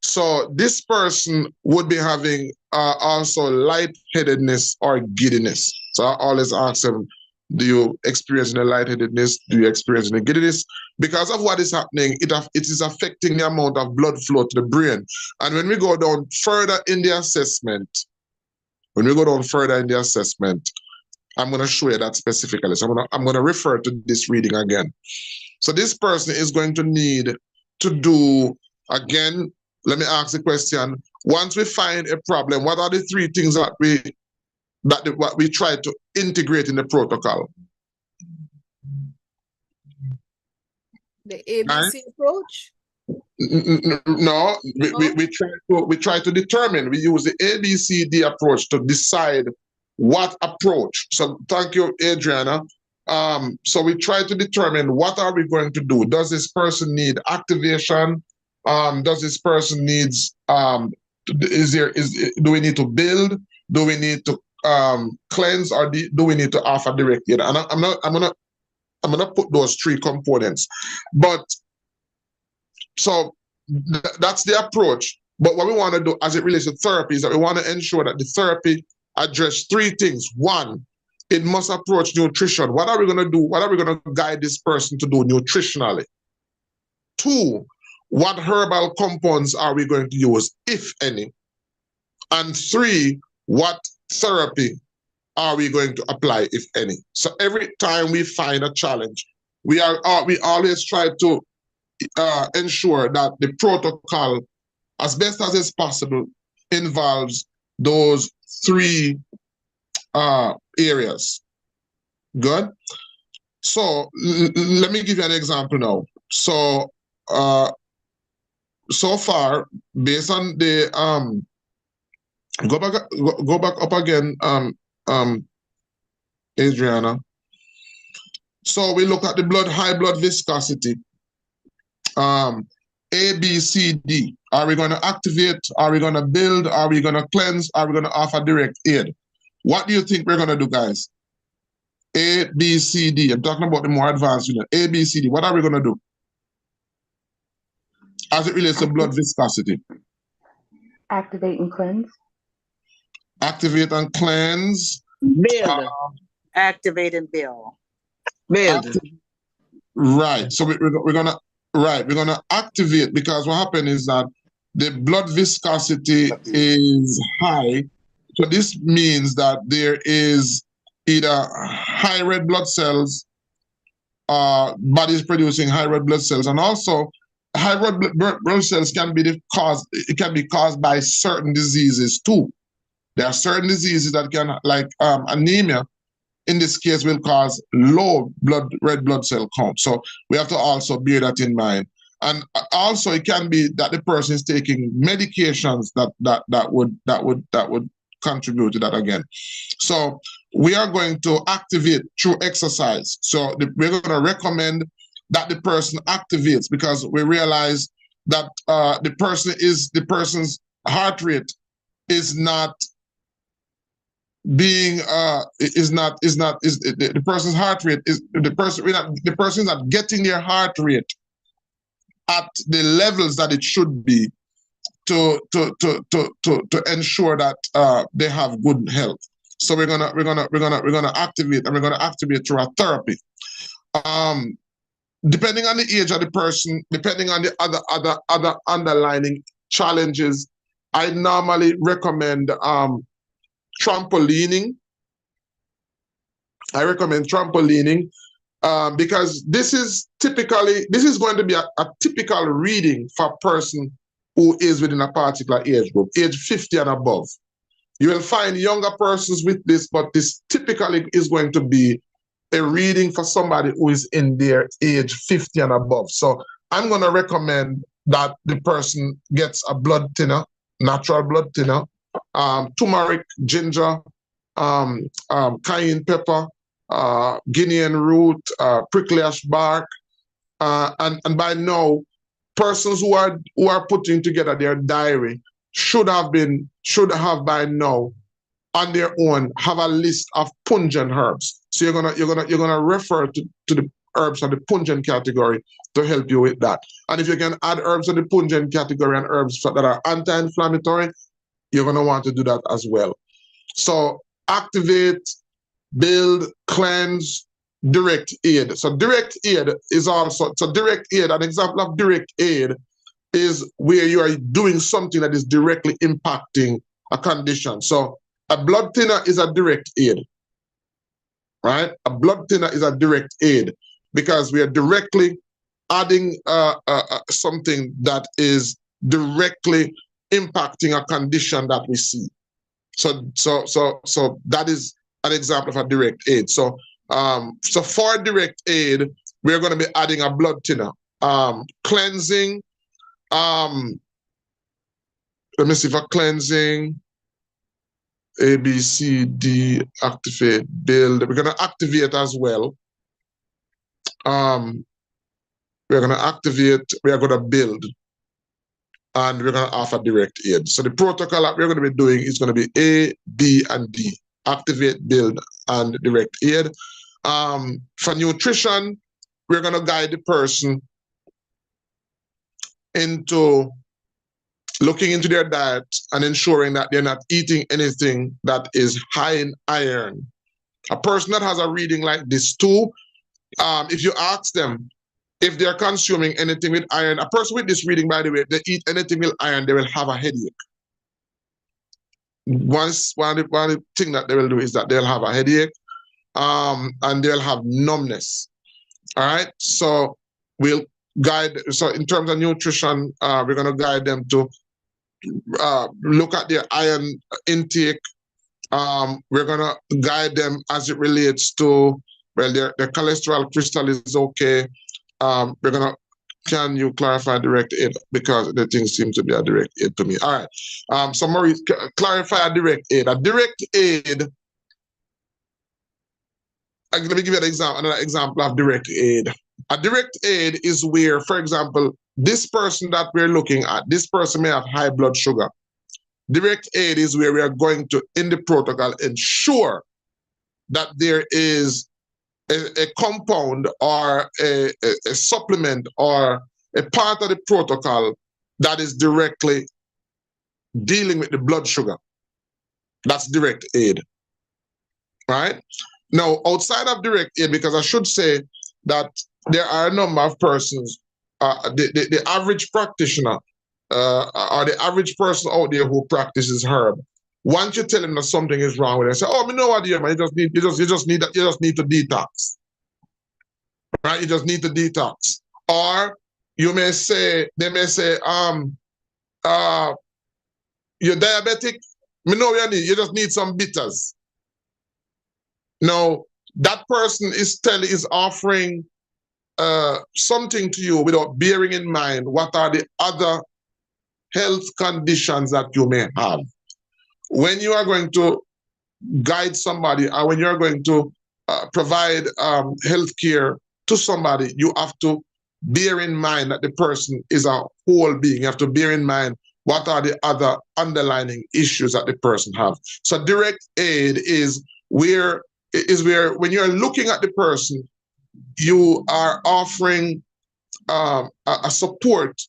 So this person would be having also lightheadedness or giddiness. So I always ask them, do you experience the lightheadedness? Do you experience the giddiness? Because of what is happening, it is affecting the amount of blood flow to the brain. And when we go down further in the assessment, I'm going to show you that specifically. So I'm going to refer to this reading again. So this person is going to need to do, again, let me ask the question. Once we find a problem, what are the three things that what we try to integrate in the protocol? The ABC approach? No, we try to determine. We use the ABCD approach to decide what approach. So thank you, Adriana. So we try to determine what are we going to do. Does this person need activation? Does this person needs do we need to build? Do we need to cleanse, or do we need to offer direct aid? And I'm gonna put those three components. But so that's the approach. But what we want to do as it relates to therapy is that we want to ensure that the therapy address three things. One, it must approach nutrition. What are we going to do? What are we going to guide this person to do nutritionally? Two, what herbal compounds are we going to use, if any? And three, what therapy are we going to apply, if any? So every time we find a challenge, we always try to ensure that the protocol, as best as is possible, involves those three areas. Good. So let me give you an example now. So so far, based on the go back up again, Adriana. So we look at the high blood viscosity. A, B, C, D. Are we going to activate? Are we going to build? Are we going to cleanse? Are we going to offer direct aid? What do you think we're going to do, guys? A, B, C, D. I'm talking about the more advanced unit. A, B, C, D. What are we going to do as it relates to blood viscosity? Activate and cleanse. Activate and cleanse. Build. Activate and build. Build. Right. So we're gonna activate, because what happened is that the blood viscosity is high. So this means that there is either high red blood cells, bodies producing high red blood cells, and also high red blood cells can be caused by certain diseases too. There are certain diseases that can, like anemia, in this case, will cause low red blood cell count. So we have to also bear that in mind. And also, it can be that the person is taking medications that would contribute to that again. So we are going to activate through exercise. So we're going to recommend that the person activates, because we realize that the person's heart rate is not being the person's heart rate is the person is not getting their heart rate at the levels that it should be to ensure that they have good health. So we're gonna activate, and we're gonna activate through our therapy. Depending on the age of the person, depending on the other underlining challenges, I normally recommend trampolining. I recommend trampolining because this is going to be a typical reading for a person who is within a particular age group, age 50 and above. You will find younger persons with this, but this typically is going to be a reading for somebody who is in their age 50 and above. So I'm going to recommend that the person gets a blood thinner, natural blood thinner, turmeric, ginger, cayenne pepper, Guinean root, prickly ash bark, and by now, persons who are putting together their diary should have by now on their own have a list of pungent herbs. So you're gonna refer to the herbs of the pungent category to help you with that. And if you can add herbs of the pungent category and herbs that are anti-inflammatory, you're gonna want to do that as well. So activate, build, cleanse, direct aid. So direct aid is also, direct aid, an example of direct aid is where you are doing something that is directly impacting a condition. So a blood thinner is a direct aid, right? A blood thinner is a direct aid because we are directly adding something that is directly impacting a condition that we see. So that is an example of a direct aid. So for direct aid, we're going to be adding a blood thinner, cleansing. Let me see, for cleansing, A, B, C, D, activate, build. We're going to activate as well. We're going to activate, we are going to build, and we're going to offer direct aid. So the protocol that we're going to be doing is going to be A, B, and D. Activate, build, and direct aid. For nutrition, we're going to guide the person into looking into their diet and ensuring that they're not eating anything that is high in iron. A person that has a reading like this too, if you ask them if they're consuming anything with iron, a person with this reading, by the way, if they eat anything with iron, they will have a headache. One of the thing that they will do is that they'll have a headache, and they'll have numbness. All right, so we'll guide. So in terms of nutrition, we're going to guide them to look at their iron intake. We're going to guide them as it relates to, well, their cholesterol crystal is okay. We're going to, can you clarify direct aid? Because the thing seems to be a direct aid to me. All right. So Maurice, clarify a direct aid. A direct aid, let me give you another example of direct aid. A direct aid is where, for example, this person that we're looking at, this person may have high blood sugar. Direct aid is where we are going to, in the protocol, ensure that there is a compound or a supplement or a part of the protocol that is directly dealing with the blood sugar. That's direct aid, right? Now, outside of direct aid, because I should say that there are a number of persons, the average practitioner or the average person out there who practices herb, once you tell them that something is wrong with it, say, "Oh, me know what, man. You just need to detox, right? You just need to detox." Or you may say, they may say, "You're diabetic. Me know what you need. You just need some bitters." Now, that person is offering something to you without bearing in mind what are the other health conditions that you may have. When you are going to guide somebody, or when you're going to provide health care to somebody, you have to bear in mind that the person is a whole being. You have to bear in mind what are the other underlying issues that the person have. So direct aid is where when you're looking at the person, you are offering a support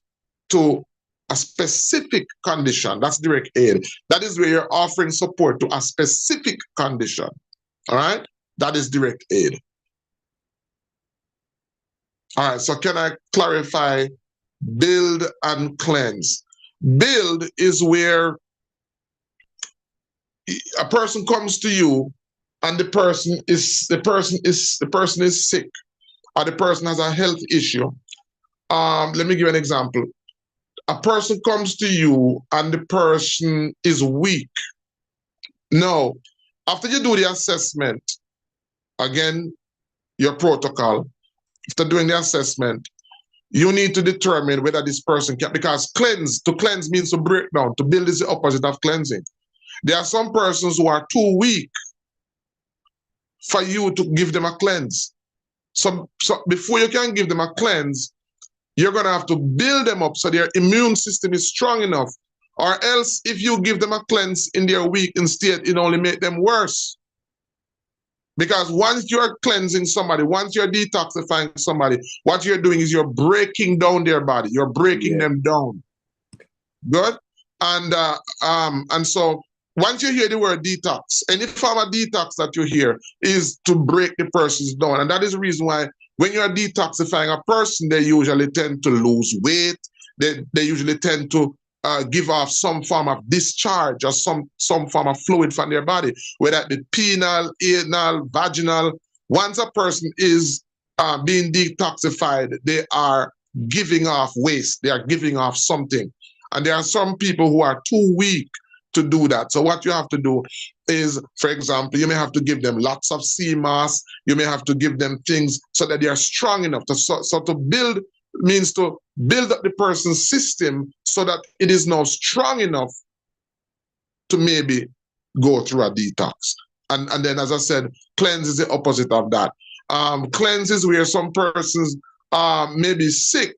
to a specific condition. That's direct aid. That is where you're offering support to a specific condition. All right? That is direct aid. All right, so can I clarify build and cleanse? Build is where a person comes to you and the person is sick, or the person has a health issue. Let me give you an example. A person comes to you and the person is weak. No, after you do the assessment, again, your protocol, after doing the assessment, you need to determine whether this person can, because to cleanse means to break down. To build is the opposite of cleansing. There are some persons who are too weak for you to give them a cleanse. So before you can give them a cleanse, you're going to have to build them up so their immune system is strong enough. Or else, if you give them a cleanse in their week, instead, it only make them worse. Because once you're cleansing somebody, once you're detoxifying somebody, what you're doing is you're breaking down their body. You're breaking them down. Good? And so once you hear the word detox, any form of detox that you hear is to break the persons down. And that is the reason why when you're detoxifying a person, they usually tend to lose weight. They usually tend to give off some form of discharge or some form of fluid from their body, whether it be penile, anal, vaginal. Once a person is being detoxified, they are giving off waste. They are giving off something. And there are some people who are too weak to do that. So what you have to do is, for example, you may have to give them lots of sea moss. You may have to give them things so that they are strong enough. So to build means to build up the person's system so that it is now strong enough to maybe go through a detox. And then, as I said, cleanse is the opposite of that. Cleanse is where some persons may be sick,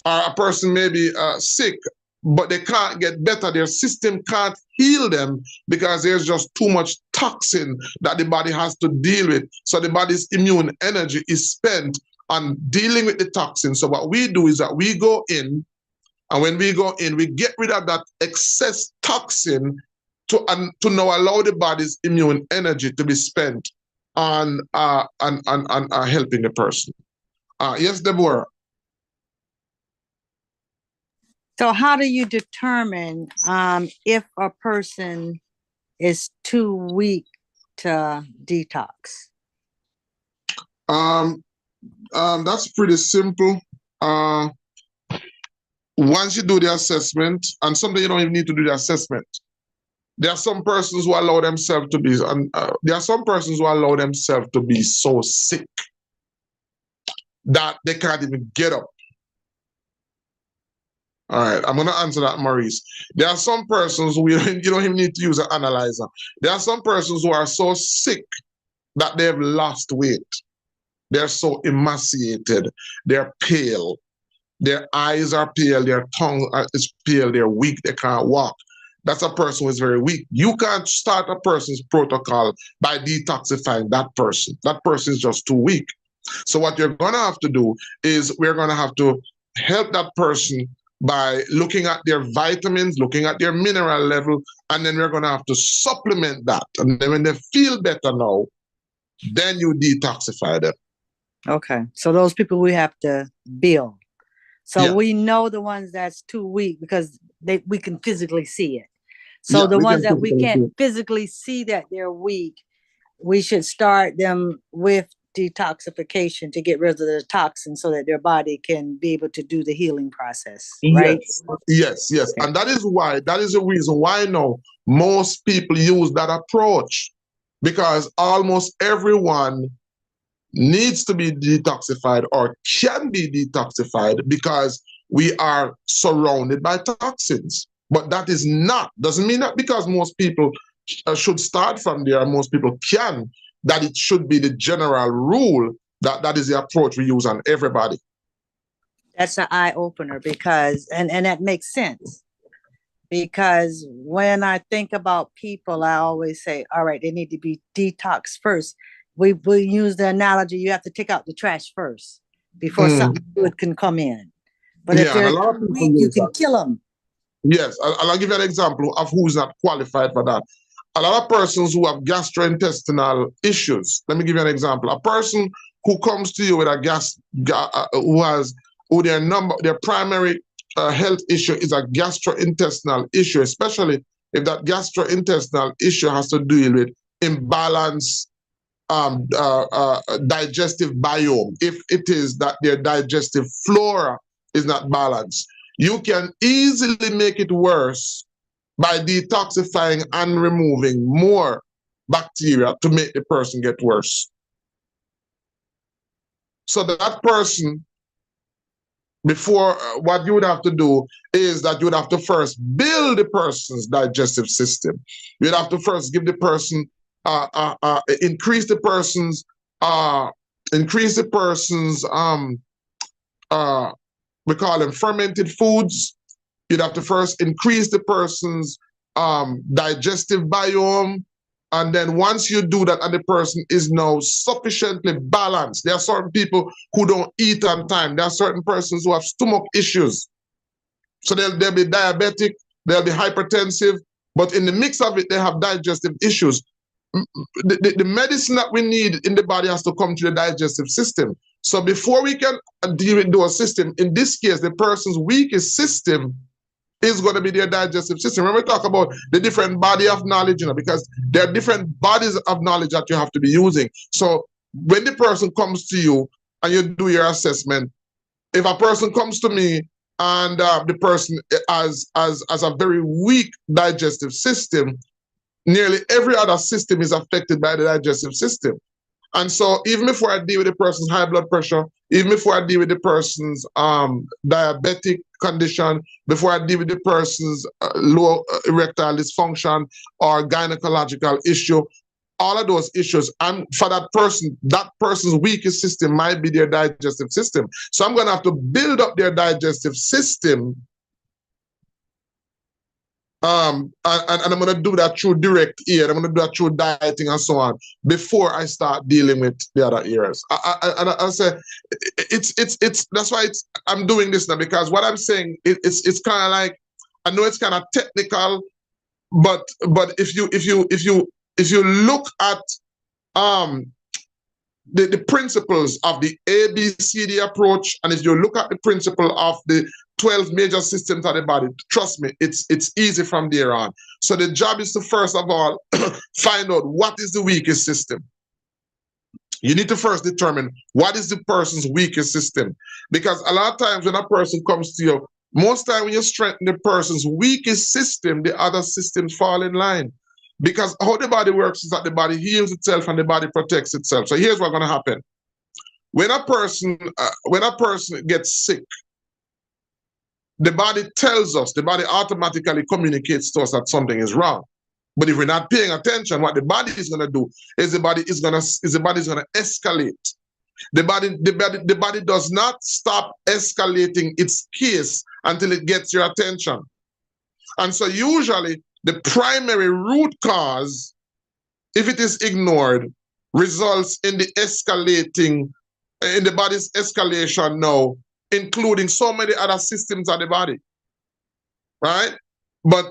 or a person may be sick, but they can't get better. Their system can't heal them because there's just too much toxin that the body has to deal with. So the body's immune energy is spent on dealing with the toxin. So what we do is that we go in, and when we go in, we get rid of that excess toxin to now allow the body's immune energy to be spent on helping the person. Yes, Deborah. So how do you determine if a person is too weak to detox? That's pretty simple. Once you do the assessment, and sometimes you don't even need to do the assessment. There are some persons who allow themselves to be, so sick that they can't even get up. All right, I'm going to answer that, Maurice. There are some persons who you don't even need to use an analyzer. There are some persons who are so sick that they've lost weight. They're so emaciated. They're pale. Their eyes are pale. Their tongue is pale. They're weak. They can't walk. That's a person who is very weak. You can't start a person's protocol by detoxifying that person. That person is just too weak. So what you're going to have to do is we're going to have to help that person by looking at their vitamins, looking at their mineral level, and then we're going to have to supplement that. And then when they feel better now, then you detoxify them. Okay, so those people we have to build. So we know the ones that's too weak because we can physically see it. So the ones that we can't physically see that they're weak, we should start them with detoxification to get rid of the toxins so that their body can be able to do the healing process, right? Yes. Okay. And that is the reason why now most people use that approach, because almost everyone needs to be detoxified or can be detoxified because we are surrounded by toxins. But that doesn't mean that because most people should start from there, most people can, that it should be the general rule that is the approach we use on everybody. That's an eye opener because, and that makes sense. Because when I think about people, I always say, all right, they need to be detoxed first. We use the analogy, you have to take out the trash first before something good can come in. But if Yeah, and a they're lot of too people weak, you use can that. kill them. Yes, I'll give you an example of who's not qualified for that. A lot of persons who have gastrointestinal issues. Let me give you an example. A person who comes to you with a their primary health issue is a gastrointestinal issue, especially if that gastrointestinal issue has to do with imbalanced digestive biome. If it is that their digestive flora is not balanced, you can easily make it worse by detoxifying and removing more bacteria to make the person get worse. So that person, before what you would have to do is that you would have to first build the person's digestive system. You'd have to first give the person, increase the person's, we call them fermented foods. You'd have to first increase the person's digestive biome. And then once you do that and the person is now sufficiently balanced, there are certain people who don't eat on time. There are certain persons who have stomach issues. So they'll be diabetic, they'll be hypertensive, but in the mix of it, they have digestive issues. The medicine that we need in the body has to come to the digestive system. So before we can deal with those systems, in this case, the person's weakest system is going to be their digestive system. When we talk about the different body of knowledge, because there are different bodies of knowledge that you have to be using. So when the person comes to you and you do your assessment, if a person comes to me and the person has a very weak digestive system, nearly every other system is affected by the digestive system. And so even before I deal with the person's high blood pressure, even before I deal with the person's diabetic condition, before I deal with the person's low erectile dysfunction or gynecological issue, all of those issues, and for that person's weakest system might be their digestive system. So I'm going to have to build up their digestive system. And I'm going to do that through direct aid. I'm going to do that through dieting and so on before I start dealing with the other areas. I say it's that's why I'm doing this now, because what I'm saying it's kind of like, I know it's kind of technical, but if you look at the principles of the ABCD approach, and if you look at the principle of the 12 major systems of the body, trust me, it's easy from there on. So the job is to first of all find out what is the weakest system. You need to first determine what is the person's weakest system, because a lot of times when a person comes to you, most time when you strengthen the person's weakest system, the other systems fall in line. Because how the body works is that the body heals itself and the body protects itself. So here's what's going to happen. When a person gets sick, the body tells us, the body automatically communicates to us that something is wrong. But if we're not paying attention, what the body is going to do is the body is going to escalate. The body does not stop escalating its case until it gets your attention. And so usually the primary root cause, if it is ignored, results in the body's escalation now, including so many other systems of the body, right? But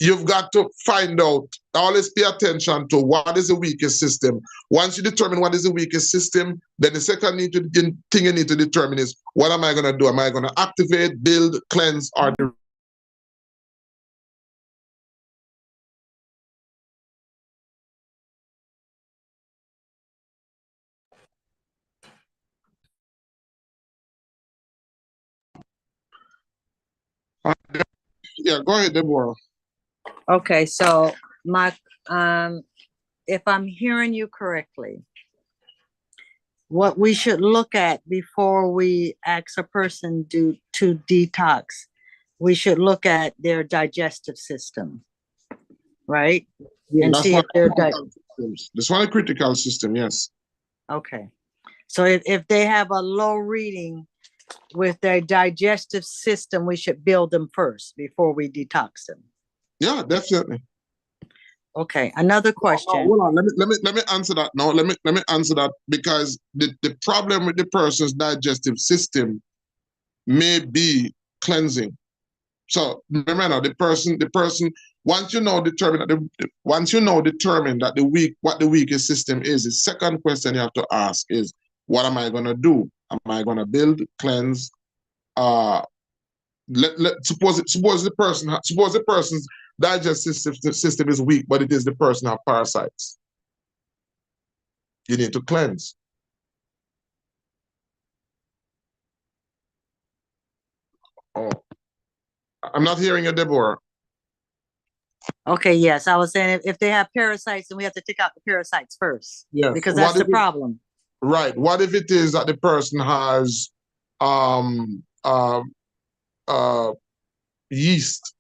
you've got to find out, always pay attention to what is the weakest system. Once you determine what is the weakest system, then the second thing you need to determine is, what am I going to do? Am I going to activate, build, cleanse, or yeah, go ahead, Deborah. Okay, so my if I'm hearing you correctly, what we should look at before we ask a person to detox, we should look at their digestive system, right? Yeah, and that's see if they're that's one critical system, yes. Okay. So if they have a low reading with their digestive system, we should build them first before we detox them. Yeah, definitely. Okay, another question. Hold on, let me answer that now. Let me answer that, because the problem with the person's digestive system may be cleansing. So remember, the person, once you know determine that what the weakest system is, the second question you have to ask is, what am I gonna do? Am I gonna build, cleanse? Suppose the person's digestive system is weak, but it is the person have parasites. You need to cleanse. Oh, I'm not hearing you, Deborah. Okay, yes, I was saying if they have parasites, then we have to take out the parasites first. Yes. Because that's the problem. Right. What if it is that the person has yeast,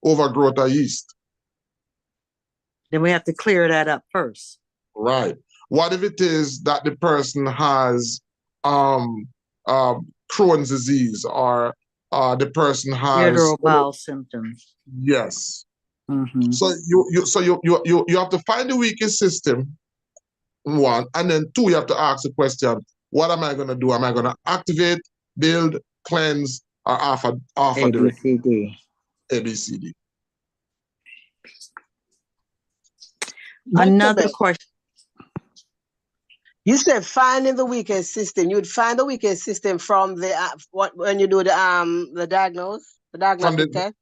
overgrowth of yeast? Then we have to clear that up first. Right. What if it is that the person has Crohn's disease, or the person has irritable bowel symptoms? Yes. Mm-hmm. So you have to find the weakest system, one, and then two, you have to ask the question, what am I going to do? Am I going to activate, build, cleanse, or offer the ABCD. ABCD? Another question. You said finding the weakest system. You'd find the weakest system from the when you do the diagnostic test.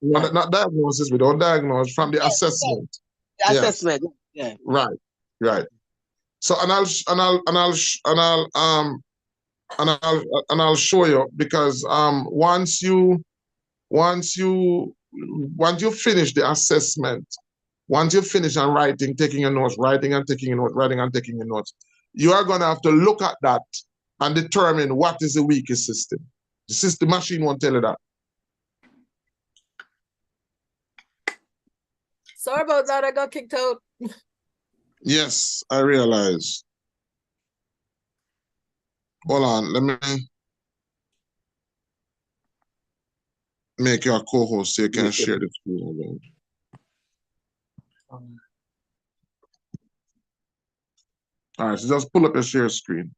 Not diagnosis. We don't diagnose, from the assessment. The assessment. Yeah. Right. So I'll show you, because once you finish the assessment, once you finish and writing, taking your notes, writing and taking your notes, writing and taking your notes, you are going to have to look at that and determine what is the weakest system. The system machine won't tell you that. Sorry about that. I got kicked out. Yes, I realize. Hold on, let me make you a co-host so you can share the screen again. All right, so just pull up your share screen.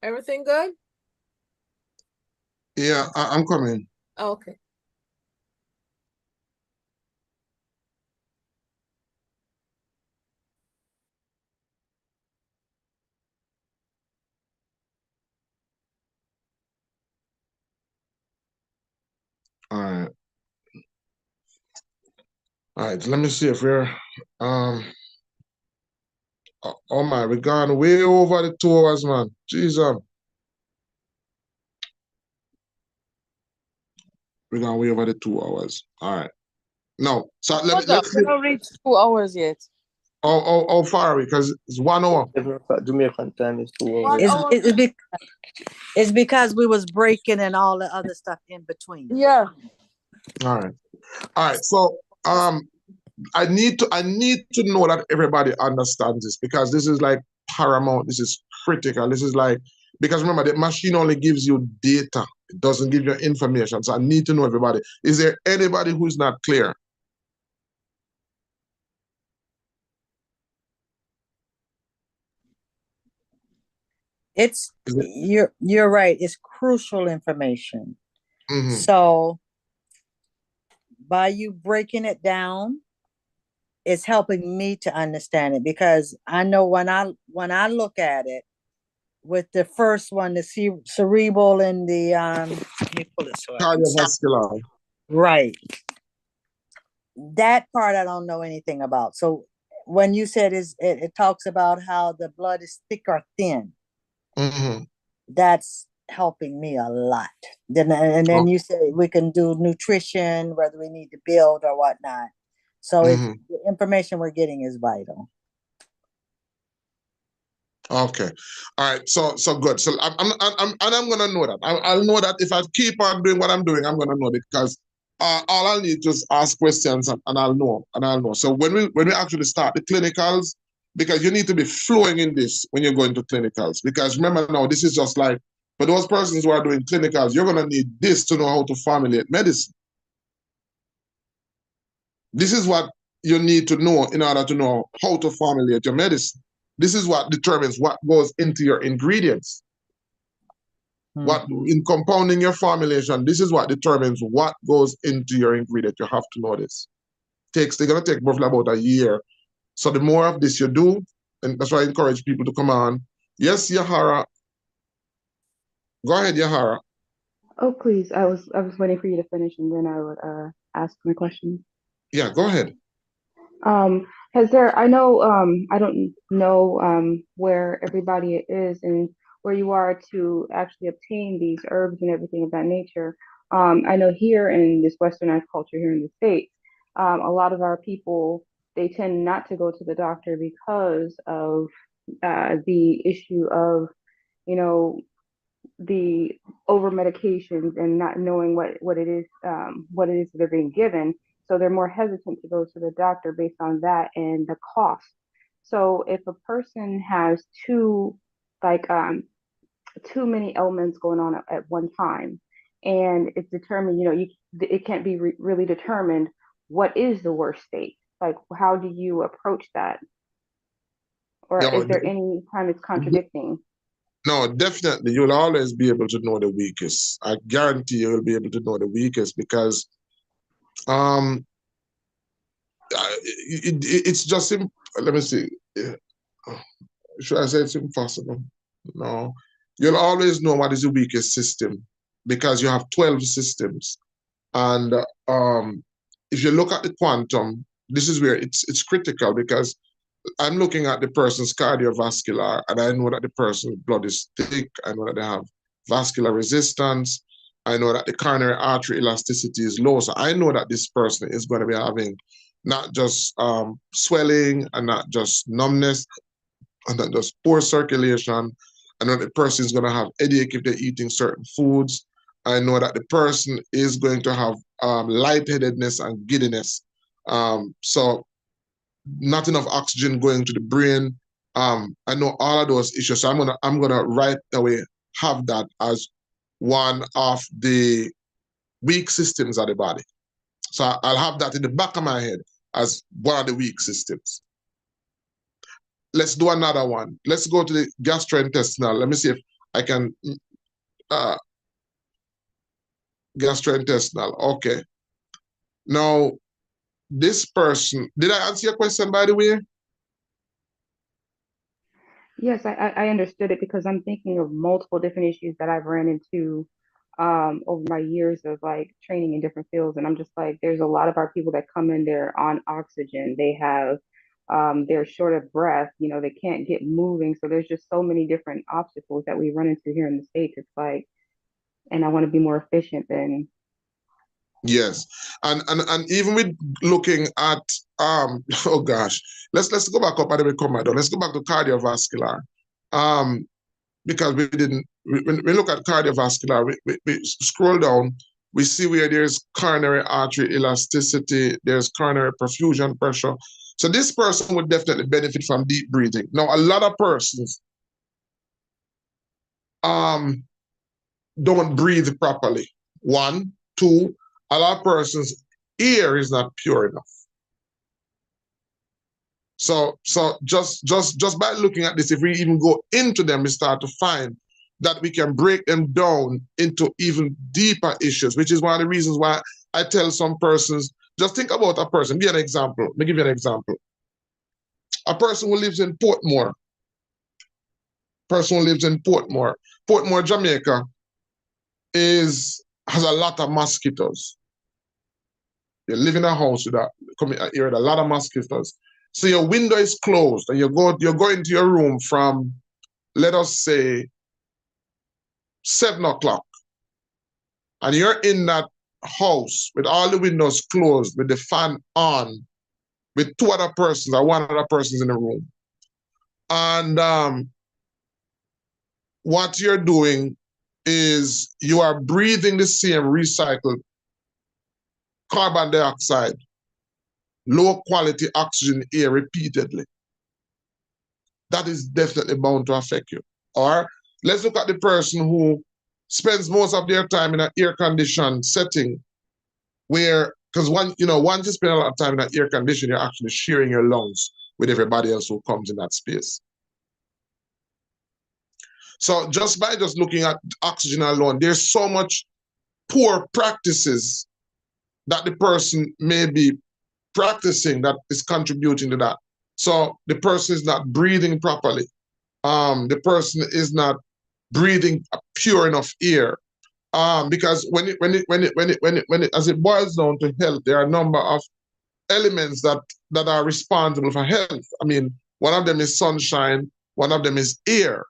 Everything good? Yeah, I'm coming. Oh, okay. All right. All right, let me see if we're oh my, we're gone way over the 2 hours, man. Jesus. We're gone way over the 2 hours. All right. No, so let's we don't reach 2 hours yet. How far are we? Because it's 1 hour. Jamaican time is 2 hours. It's because we was breaking and all the other stuff in between. Yeah. All right. So I need to know that everybody understands this, because this is like paramount. This is critical. This is like, because remember, the machine only gives you data. It doesn't give you information. So I need to know everybody. Is there anybody who's not clear? You're right. It's crucial information. Mm-hmm. So by you breaking it down, it's helping me to understand it, because I know when I look at it, with the first one, the cerebral and the let me pull this one. Cardiovascular. Right. That part I don't know anything about. So when you said it talks about how the blood is thick or thin, mm-hmm. That's helping me a lot. Then you say we can do nutrition, whether we need to build or whatnot. So mm-hmm. the information we're getting is vital. Okay, all right. So good. So I'm gonna know that. I'll know that if I keep on doing what I'm doing, I'm gonna know, because all I'll need to just ask questions and I'll know. So when we actually start the clinicals, because you need to be flowing in this when you're going to clinicals. Because remember now, this is just like, for those persons who are doing clinicals, you're going to need this to know how to formulate medicine. This is what you need to know in order to know how to formulate your medicine. This is what determines what goes into your ingredients. What in compounding your formulation, this is what determines what goes into your ingredient. You have to know this. They're gonna take roughly about a year. So the more of this you do, and that's why I encourage people to come on. Yes, Yahara. Go ahead, Yahara. Oh, please. I was waiting for you to finish and then I would ask my question. Yeah, go ahead. Has there, I know, I don't know where everybody is and where you are to actually obtain these herbs and everything of that nature. I know here in this westernized culture here in the States, a lot of our people, they tend not to go to the doctor because of the issue of, you know, the over medications and not knowing what it is that they're being given. So they're more hesitant to go to the doctor based on that and the cost. So if a person has like too many elements going on at one time, and it's determined, it can't be really determined what is the worst state. Like, how do you approach that? Or Yeah, is there any time it's contradicting? no, definitely. You'll always be able to know the weakest. I guarantee you'll be able to know the weakest because it's just, let me see. Should I say it's impossible? No. You'll always know what is the weakest system because you have 12 systems. And if you look at the quantum, this is where it's critical because I'm looking at the person's cardiovascular and I know that the person's blood is thick. I know that they have vascular resistance. I know that the coronary artery elasticity is low. So I know that this person is going to be having not just swelling and not just numbness and not just poor circulation. I know the person is going to have headache if they're eating certain foods. I know that the person is going to have lightheadedness and giddiness. So not enough oxygen going to the brain. I know all of those issues. So I'm gonna right away have that as one of the weak systems of the body. So I'll have that in the back of my head as one of the weak systems. Let's do another one. Let's go to the gastrointestinal. Let me see if I can gastrointestinal. Okay. Now, this person, did I answer your question, by the way? Yes, I understood it because I'm thinking of multiple different issues that I've ran into over my years of like training in different fields. And I'm just like, there's a lot of our people that come in there on oxygen. They have, they're short of breath, they can't get moving. So there's just so many different obstacles that we run into here in the States. It's like, and I want to be more efficient than. Yes, and even with looking at oh gosh, let's go back up and then we come back down. Let's go back to cardiovascular, because we didn't. When we look at cardiovascular, we scroll down, we see where there's coronary artery elasticity, there's coronary perfusion pressure. So this person would definitely benefit from deep breathing. Now, a lot of persons don't breathe properly. 1, 2. A lot of persons' air is not pure enough. So just by looking at this, if we even go into them, we start to find that we can break them down into even deeper issues, which is one of the reasons why I tell some persons, just think about a person. Be an example. Let me give you an example. A person who lives in Portmore. Portmore, Jamaica, has a lot of mosquitoes. You live in a house with a lot of mosquitoes. So your window is closed and you go into your room from, let us say, 7 o'clock. And you're in that house with all the windows closed, with the fan on, with 2 other persons or 1 other person in the room. And what you're doing is you are breathing the same recycled carbon dioxide, low quality oxygen air repeatedly. that is definitely bound to affect you. Or let's look at the person who spends most of their time in an air-conditioned setting where, because once you spend a lot of time in an air condition, you're actually sharing your lungs with everybody else who comes in that space. So just by looking at oxygen alone, there's so much poor practices that the person may be practicing that is contributing to that. So the person is not breathing properly. The person is not breathing pure enough air. Because when it as it boils down to health, there are a number of elements that are responsible for health. I mean, one of them is sunshine, one of them is air.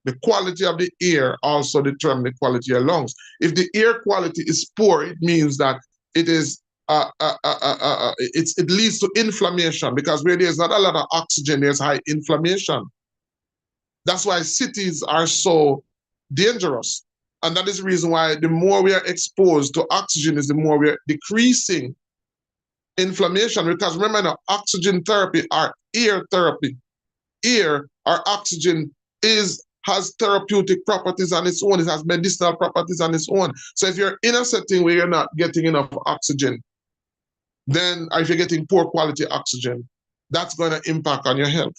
The quality of the air also determines the quality of lungs. If the air quality is poor, it means that it is it leads to inflammation, because where there's not a lot of oxygen, there's high inflammation. That's why cities are so dangerous. And that is the reason why the more we are exposed to oxygen is the more we are decreasing inflammation. Because remember now, oxygen therapy or air therapy. Air or oxygen has therapeutic properties on its own. It has medicinal properties on its own. So if you're in a setting where you're not getting enough oxygen, then if you're getting poor quality oxygen, that's going to impact on your health.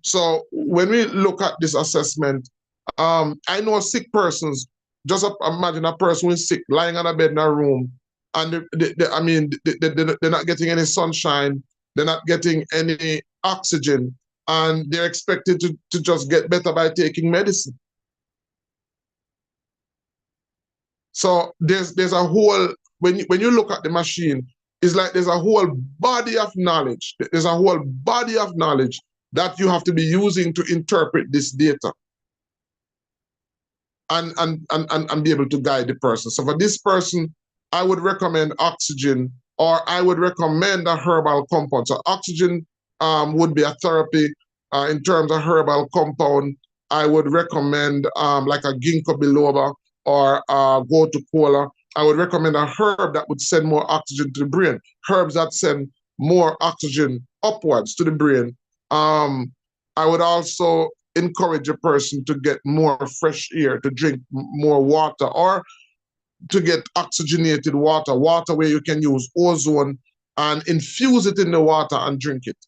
So when we look at this assessment, I know sick persons. Just imagine a person who is sick, lying on a bed in a room, and they're not getting any sunshine, they're not getting any oxygen, and they're expected to just get better by taking medicine. So there's a whole, when you look at the machine, it's like there's a whole body of knowledge. There's a whole body of knowledge that you have to be using to interpret this data and be able to guide the person. So for this person, I would recommend oxygen, or I would recommend a herbal compound. So oxygen would be a therapy. In terms of herbal compound, I would recommend like a ginkgo biloba or gotu kola. I would recommend a herb that would send more oxygen to the brain. Herbs that send more oxygen upwards to the brain. I would also encourage a person to get more fresh air, to drink more water, or to get oxygenated water where you can use ozone and infuse it in the water and drink it.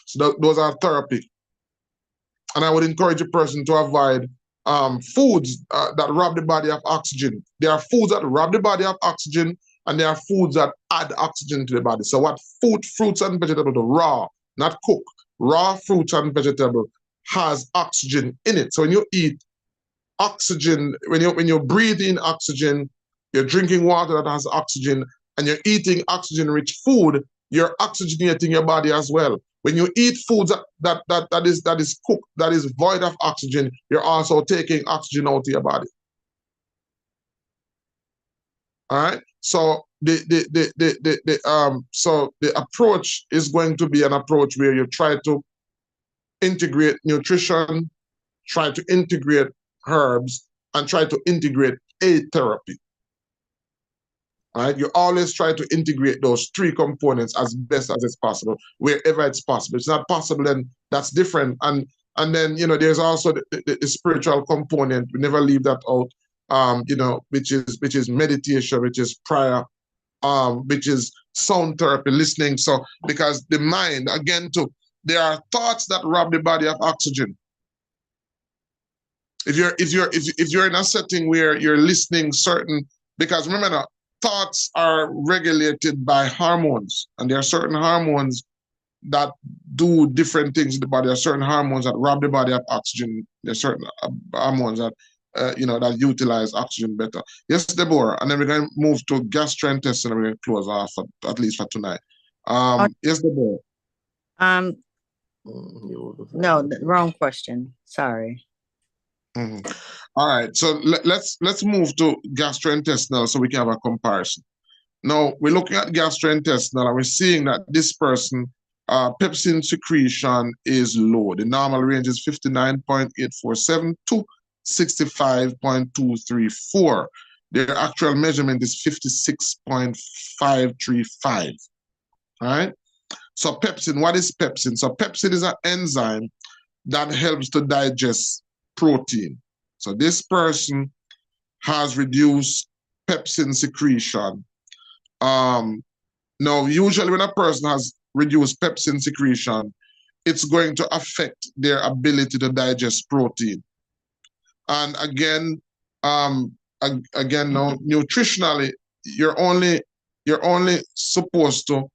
So those are therapy. And I would encourage a person to avoid foods that rob the body of oxygen. There are foods that rob the body of oxygen, and there are foods that add oxygen to the body. So what fruits and vegetables, raw, not cooked, raw fruits and vegetables has oxygen in it. So when you eat oxygen, when you breathe in oxygen, you're drinking water that has oxygen, and you're eating oxygen-rich food, you're oxygenating your body as well. When you eat foods that is cooked, that is void of oxygen, you're also taking oxygen out of your body. All right. So the approach is going to be an approach where you try to integrate nutrition, try to integrate herbs, and try to integrate a therapy. All right, you always try to integrate those three components as best as it's possible, wherever it's possible. It's not possible, then that's different. And then there's also the spiritual component. We never leave that out. Which is meditation, which is prayer, which is sound therapy, listening. So because the mind, again, there are thoughts that rob the body of oxygen. If you're in a setting where you're listening because remember now, thoughts are regulated by hormones, and there are certain hormones that do different things in the body. There are certain hormones that rob the body of oxygen. There are certain hormones that that utilize oxygen better. Yes, Deborah, and then we're going to move to gastrointestinal, and we're going to close off at least for tonight. Yes, Deborah. No, the wrong question. Sorry. Mm-hmm. All right, so let's move to gastrointestinal so we can have a comparison. Now we're looking at gastrointestinal, and we're seeing that this person, pepsin secretion is low. The normal range is 59.847 to 65.234. Their actual measurement is 56.535. All right. So pepsin, what is pepsin? So pepsin is an enzyme that helps to digest protein. So this person has reduced pepsin secretion. Now, usually when a person has reduced pepsin secretion, it's going to affect their ability to digest protein. And again, no, nutritionally, you're only supposed to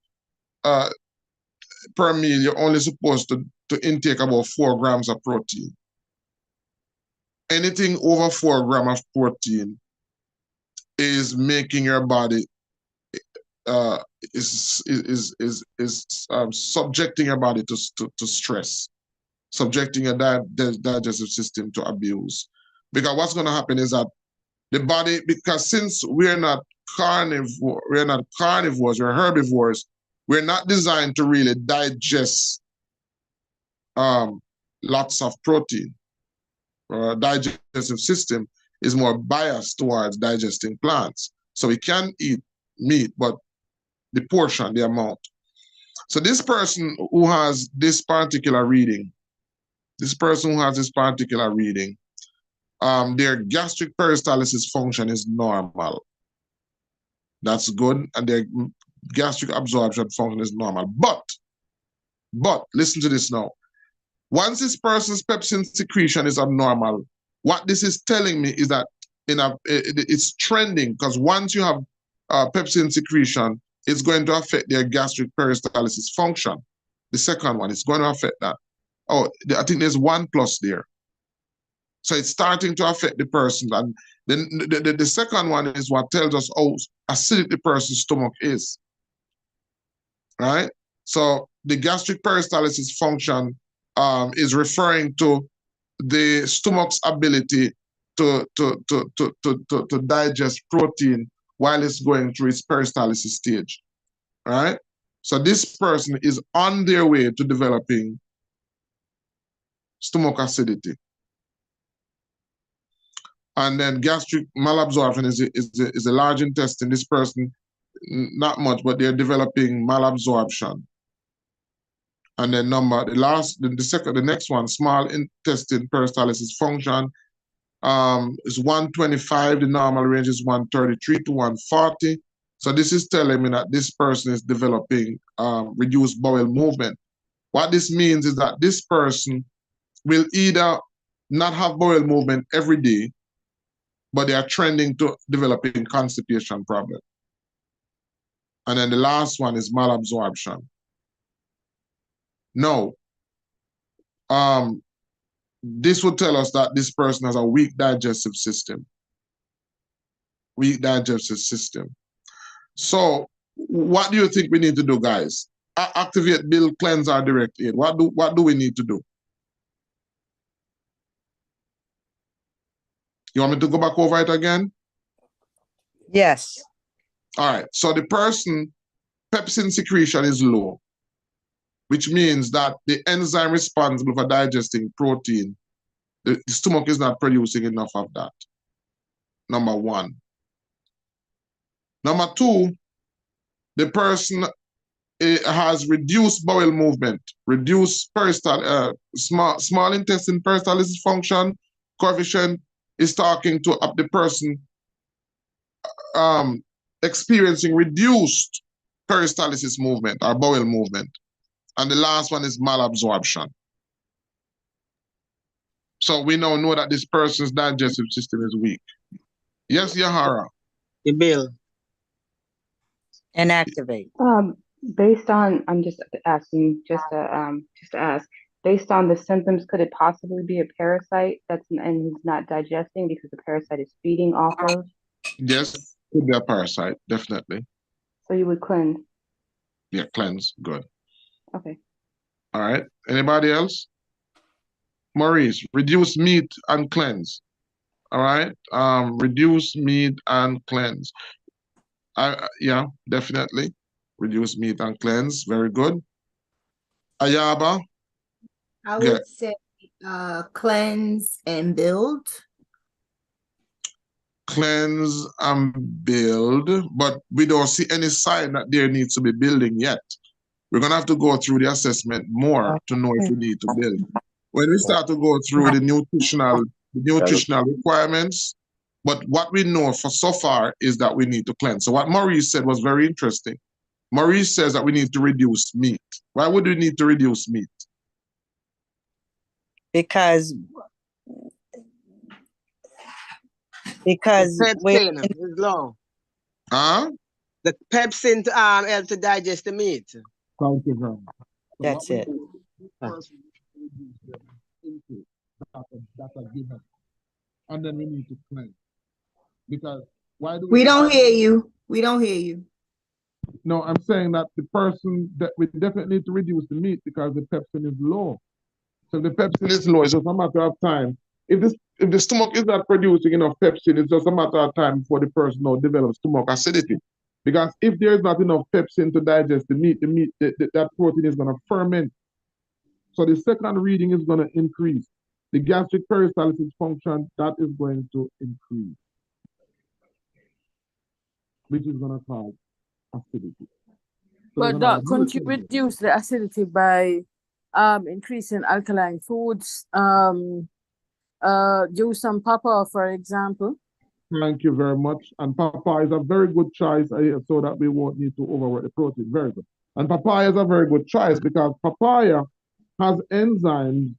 per meal, you're only supposed to intake about 4 grams of protein. Anything over 4 grams of protein is making your body subjecting your body to stress, subjecting your digestive system to abuse. Because what's going to happen is that the body, because since we're not carnivores, we're herbivores, we're not designed to really digest lots of protein. Our digestive system is more biased towards digesting plants. So we can eat meat, but the portion, the amount. So this person who has this particular reading, their gastric peristalsis function is normal. That's good, and their gastric absorption function is normal. But listen to this now. Once this person's pepsin secretion is abnormal, what this is telling me is that it's trending, because once you have pepsin secretion, it's going to affect their gastric peristalsis function. The second one is going to affect that. Oh, I think there's 1+ there. So it's starting to affect the person. And then the second one is what tells us how acidic the person's stomach is. Right? So the gastric peristalsis function is referring to the stomach's ability to digest protein while it's going through its peristalsis stage. Right? So this person is on their way to developing stomach acidity. And then gastric malabsorption is a large intestine. This person, not much, but they're developing malabsorption. And then the next one, small intestine peristalsis function, is 125. The normal range is 133 to 140. So this is telling me that this person is developing reduced bowel movement. What this means is that this person will either not have bowel movement every day, but they are trending to developing constipation problem. And then the last one is malabsorption. No. This would tell us that this person has a weak digestive system. Weak digestive system. So what do you think we need to do, guys? Activate, build, cleanse, or direct aid. What do we need to do? You want me to go back over it again? Yes. All right. So the person, pepsin secretion is low, which means that the enzyme responsible for digesting protein, the stomach is not producing enough of that. Number one. Number two, the person has reduced bowel movement, reduced small intestine peristalsis function coefficient is talking to the person experiencing reduced peristalsis movement or bowel movement. And the last one is malabsorption. So we now know that this person's digestive system is weak. Yes, Yahara? The bill. And activate. Based on, I'm just asking, just to ask, based on the symptoms, could it possibly be a parasite and he's not digesting because the parasite is feeding off of? Yes, could be a parasite, definitely. So you would cleanse? Yeah, cleanse, good. Okay. All right, anybody else? Maurice, reduce meat and cleanse. All right, reduce meat and cleanse. Yeah, definitely. Reduce meat and cleanse, very good. Ayaba? I would say cleanse and build. Cleanse and build, but we don't see any sign that there needs to be building yet. We're going to have to go through the assessment more to know if we need to build. When we start to go through the nutritional requirements, but what we know for so far is that we need to cleanse. So what Maurice said was very interesting. Maurice says that we need to reduce meat. Why would we need to reduce meat? Because The pepsin is low. Huh? The pepsin help to digest the meat. Thank you very much. That's it. That's a given. And then we need to cleanse. Because why do We don't hear you. We don't hear you. No, I'm saying that the person that we definitely need to reduce the meat because the pepsin is low. So if the pepsin is low, it's just a matter of time. If the stomach is not producing enough pepsin, it's just a matter of time before the person now develops stomach acidity. Because if there is not enough pepsin to digest the meat, that protein is going to ferment. So the second reading is going to increase. The gastric peristalsis function, that is going to increase, which is going to cause acidity. So but Doc, couldn't you reduce the acidity by increasing alkaline foods? Use some papa, for example. Thank you very much. And papaya is a very good choice so that we won't need to overwork the protein. Very good. And papaya is a very good choice because papaya has enzymes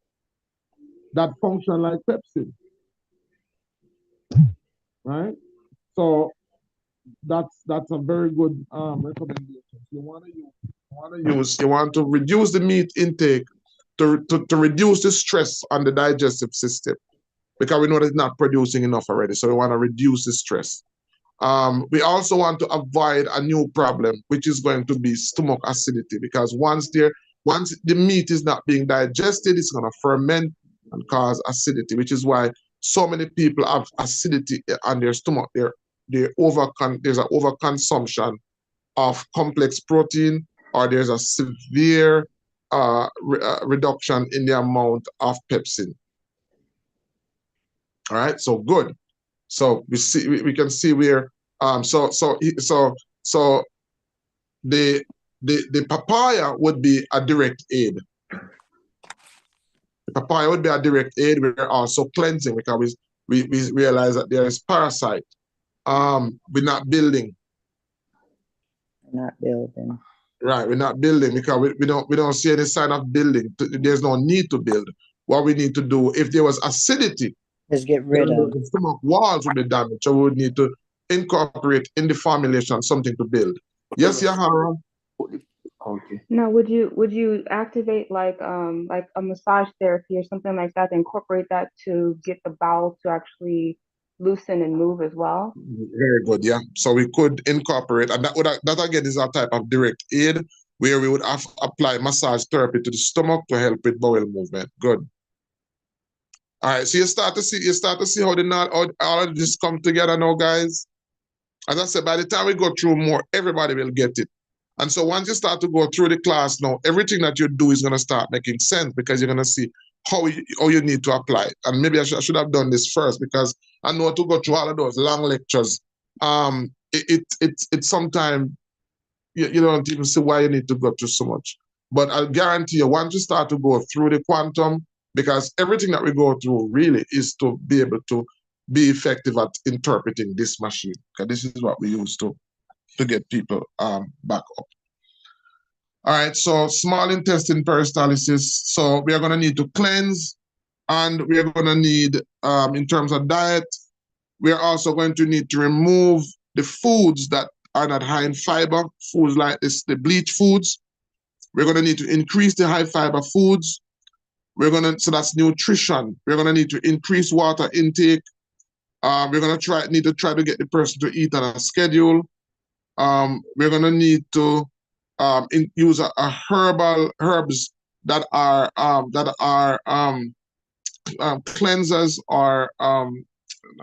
that function like pepsin. Right? So that's a very good recommendation. You want to reduce the meat intake to reduce the stress on the digestive system, because we know that it's not producing enough already. So we want to reduce the stress. We also want to avoid a new problem, which is going to be stomach acidity, because once the meat is not being digested, it's going to ferment and cause acidity, which is why so many people have acidity on their stomach. There's an overconsumption of complex protein, or there's a severe reduction in the amount of pepsin. All right, so good. So we can see where the papaya would be a direct aid. The papaya would be a direct aid. We're also cleansing because we realize that there is parasite. We're not building. Not building. Right, we're not building because we don't see any sign of building. There's no need to build. What we need to do, if there was acidity, just get rid of the stomach walls would be damaged. So we would need to incorporate in the formulation something to build. Yes, Yahara? Okay. Now, would you activate like a massage therapy or something like that to incorporate that to get the bowel to actually loosen and move as well? Very good, yeah. So we could incorporate, and that again is a type of direct aid where we would apply massage therapy to the stomach to help with bowel movement. Good. All right, so you start to see how all of this come together now, guys. As I said, by the time we go through more, everybody will get it. And so once you start to go through the class now, everything that you do is going to start making sense, because you're going to see how you need to apply it. And maybe I should have done this first, because I know to go through all of those long lectures, it's sometimes you don't even see why you need to go through so much. But I'll guarantee you, once you start to go through the quantum, because everything that we go through really is to be able to be effective at interpreting this machine. Because this is what we use to get people back up. All right, so small intestine peristalsis. So we are going to need to cleanse, and we are going to need, in terms of diet, we are also going to need to remove the foods that are not high in fiber, foods like this, the bleach foods. We're going to need to increase the high fiber foods. So that's nutrition. We're going to need to increase water intake. We're going to need to try to get the person to eat on a schedule. We're going to need to use herbs that are cleansers, or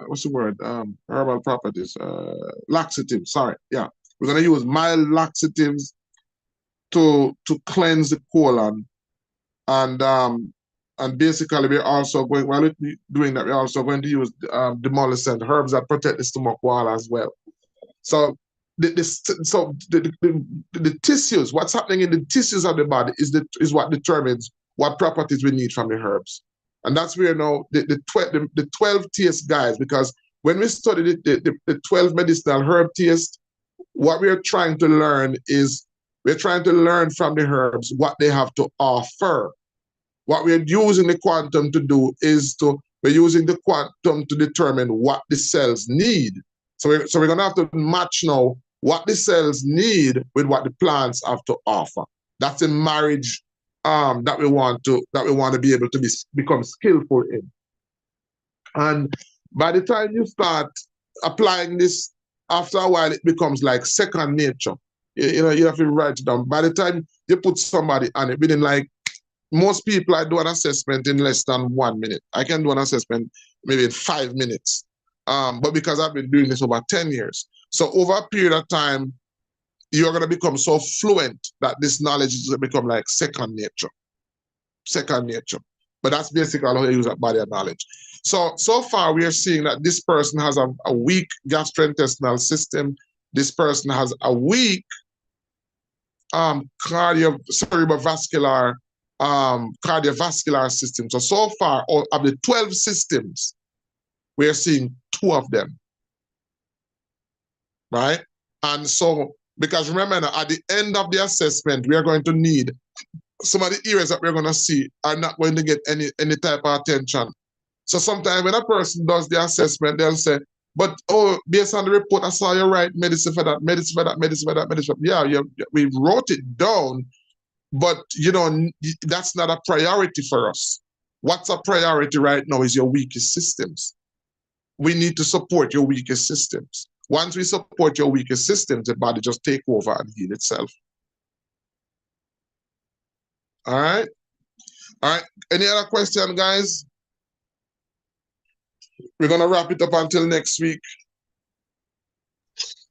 what's the word? Herbal properties, laxatives. Sorry, yeah. We're going to use mild laxatives to cleanse the colon, and basically we're also going, while we're doing that, we're also going to use demolishing herbs that protect the stomach wall as well. So the tissues, what's happening in the tissues of the body is what determines what properties we need from the herbs. And that's where now the 12 taste guides, because when we study the 12 medicinal herb taste, what we're trying to learn is we're trying to learn from the herbs what they have to offer. What we're using the quantum to do is we're using the quantum to determine what the cells need. So we're gonna have to match now what the cells need with what the plants have to offer. That's a marriage that we want to be able to become skillful in. And by the time you start applying this, after a while it becomes like second nature. You know, you have to write it down. By the time you put somebody on it, within like most people, I do an assessment in less than 1 minute. I can do an assessment maybe in 5 minutes. But because I've been doing this over 10 years. So over a period of time, you're going to become so fluent that this knowledge is going to become like second nature. Second nature. But that's basically how you use that body of knowledge. So far, we are seeing that this person has a weak gastrointestinal system. This person has a weak cardiovascular system. So far, of the 12 systems, we are seeing 2 of them, right? And so, because remember, at the end of the assessment, we are going to need some of the areas that we're going to see are not going to get any type of attention. So sometimes when a person does the assessment, they'll say, but based on the report, I saw you write medicine for that, medicine for that, medicine for that, medicine for that. Yeah, we wrote it down, but you know, that's not a priority for us. What's a priority right now is your weakest systems. We need to support your weakest systems. Once we support your weakest systems, the body just take over and heal itself. All right. All right. Any other question, guys? We're going to wrap it up until next week.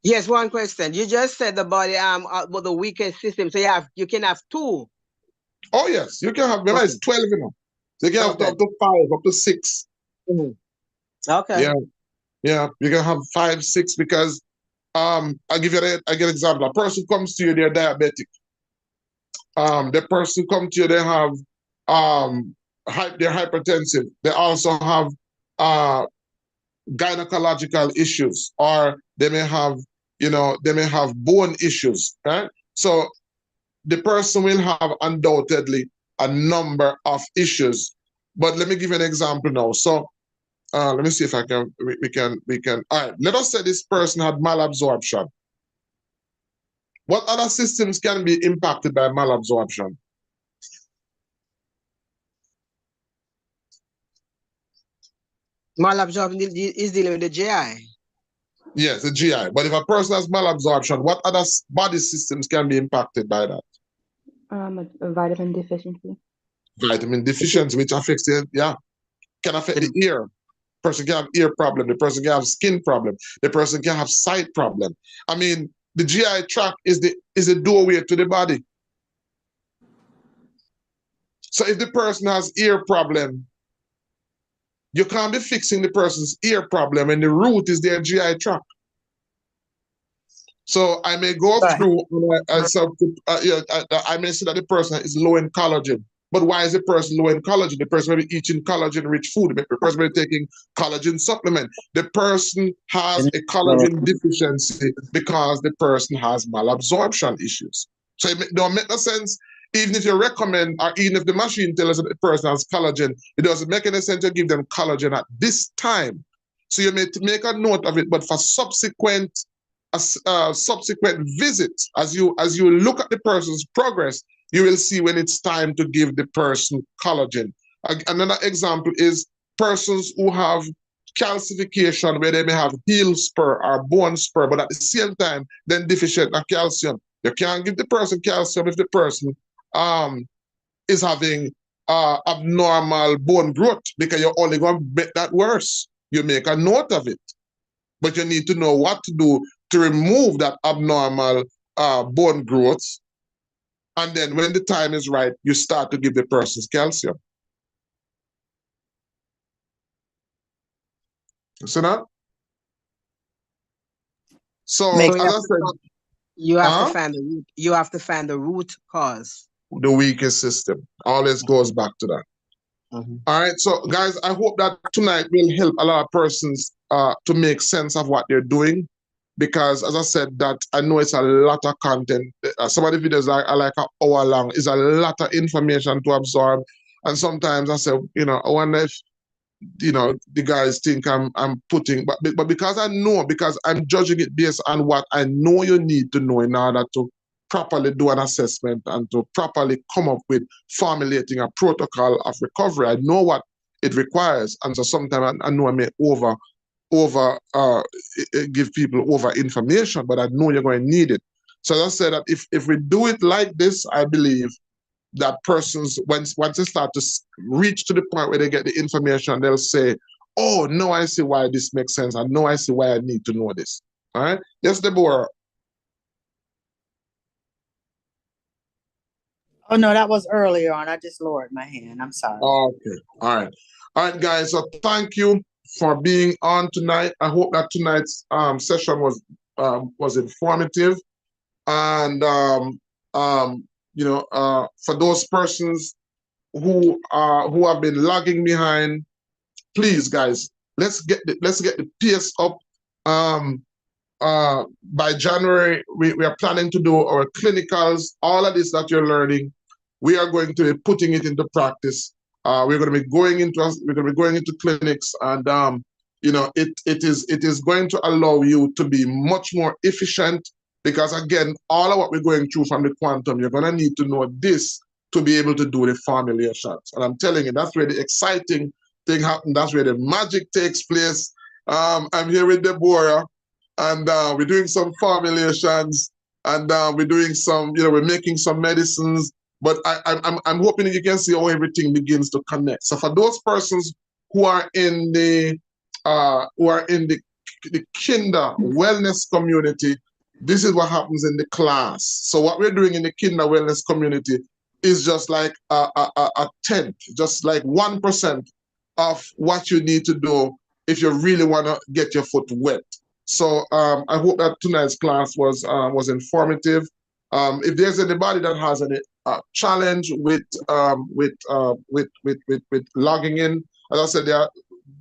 Yes, one question. You just said the body about the weakest system. So you can have 2. Oh yes, you can have. Remember, it's 12, you know. So you can have up to 5, up to 6. Mm-hmm. Okay. Yeah. You can have 5, 6 because I'll give you an example. A person comes to you, they're diabetic. The person comes to you, they have they're hypertensive. They also have gynecological issues, or they may have, bone issues, right? So the person will have undoubtedly a number of issues. But let me give you an example now. So let me see if we can. All right, let us say this person had malabsorption. What other systems can be impacted by malabsorption? Malabsorption is dealing with the GI. Yes, the GI. But if a person has malabsorption, what other body systems can be impacted by that? A vitamin deficiency. Vitamin deficiency, which affects can affect the ear. Person can have ear problem. The person can have skin problem. The person can have sight problem. I mean, the GI tract is the doorway to the body. So if the person has ear problem, you can't be fixing the person's ear problem, and the root is their GI tract. So I may go through, I may say that the person is low in collagen. But why is the person low in collagen? The person may be eating collagen-rich food. The person may be taking collagen supplement. The person has a collagen deficiency because the person has malabsorption issues. So it don't make no sense. Even if you recommend, or even if the machine tells us that the person has collagen, it doesn't make any sense to give them collagen at this time. So you may make a note of it, but for subsequent visits, as you look at the person's progress, you will see when it's time to give the person collagen. Another example is persons who have calcification, where they may have heel spur or bone spur, but at the same time, then deficient of calcium. You can't give the person calcium if the person is having abnormal bone growth, because you're only going to make that worse. You make a note of it, but you need to know what to do to remove that abnormal bone growth. And then when the time is right, you start to give the person calcium. You see that? So Makes as I said, you have to huh? find the root. You have to find the root cause. The weakest system always goes back to that. Mhm. All right, so guys, I hope that tonight will help a lot of persons to make sense of what they're doing, because as I said, that I know it's a lot of content. Some of the videos are like an hour long. It's a lot of information to absorb, and sometimes I say, you know, I wonder if, you know, the guys think I'm putting, but because I know, because I'm judging it based on what I know you need to know in order to properly do an assessment and to properly come up with formulating a protocol of recovery. I know what it requires, and so sometimes I know I may give people over information, but I know you're going to need it. So as I said, that if we do it like this, I believe that persons, once they start to reach to the point where they get the information, they'll say, oh, no, I see why this makes sense. I know I see why I need to know this. All right? Yes, Deborah. Oh no, that was earlier on. I just lowered my hand. I'm sorry. Okay. All right. All right, guys. So thank you for being on tonight. I hope that tonight's session was informative. And you know, for those persons who have been lagging behind, please, guys, let's get the pace up. By January, we are planning to do our clinicals. All of this that you're learning, we are going to be putting it into practice. We're going to be going into clinics, and you know, it is going to allow you to be much more efficient, because again, all of what we're going through from the quantum, you're going to need to know this to be able to do the formulations. And I'm telling you, that's where the exciting thing happens. That's where the magic takes place. I'm here with Deborah, and we're doing some formulations, and we're doing some, you know, we're making some medicines. But I'm hoping that you can see how everything begins to connect. So for those persons who are in the kinder wellness community, this is what happens in the class. So what we're doing in the kinder wellness community is just like a tenth, just like 1% of what you need to do if you really want to get your foot wet. So I hope that tonight's class was informative. If there's anybody that has any challenge with logging in, as I said, there are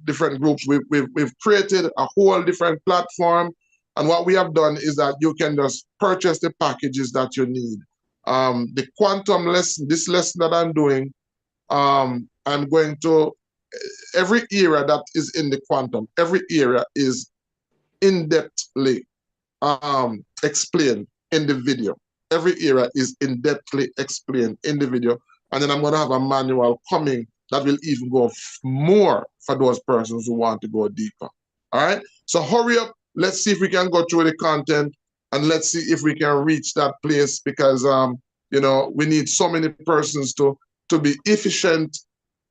different groups. We've created a whole different platform, and what we have done is that you can just purchase the packages that you need. The quantum lesson, this lesson that I'm doing, I'm going to, every area that is in the quantum, every area is in-depthly explained in the video. Every area is in-depthly explained in the video. And then I'm going to have a manual coming that will even go more for those persons who want to go deeper. All right? So hurry up. Let's see if we can go through the content, and let's see if we can reach that place, because you know, we need so many persons to be efficient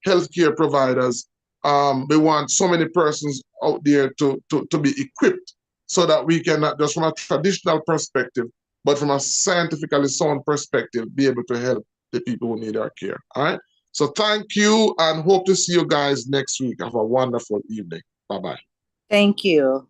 healthcare providers. We want so many persons out there to be equipped, so that we can, not just from a traditional perspective, but from a scientifically sound perspective, be able to help the people who need our care. All right? So thank you, and hope to see you guys next week. Have a wonderful evening. Bye-bye. Thank you.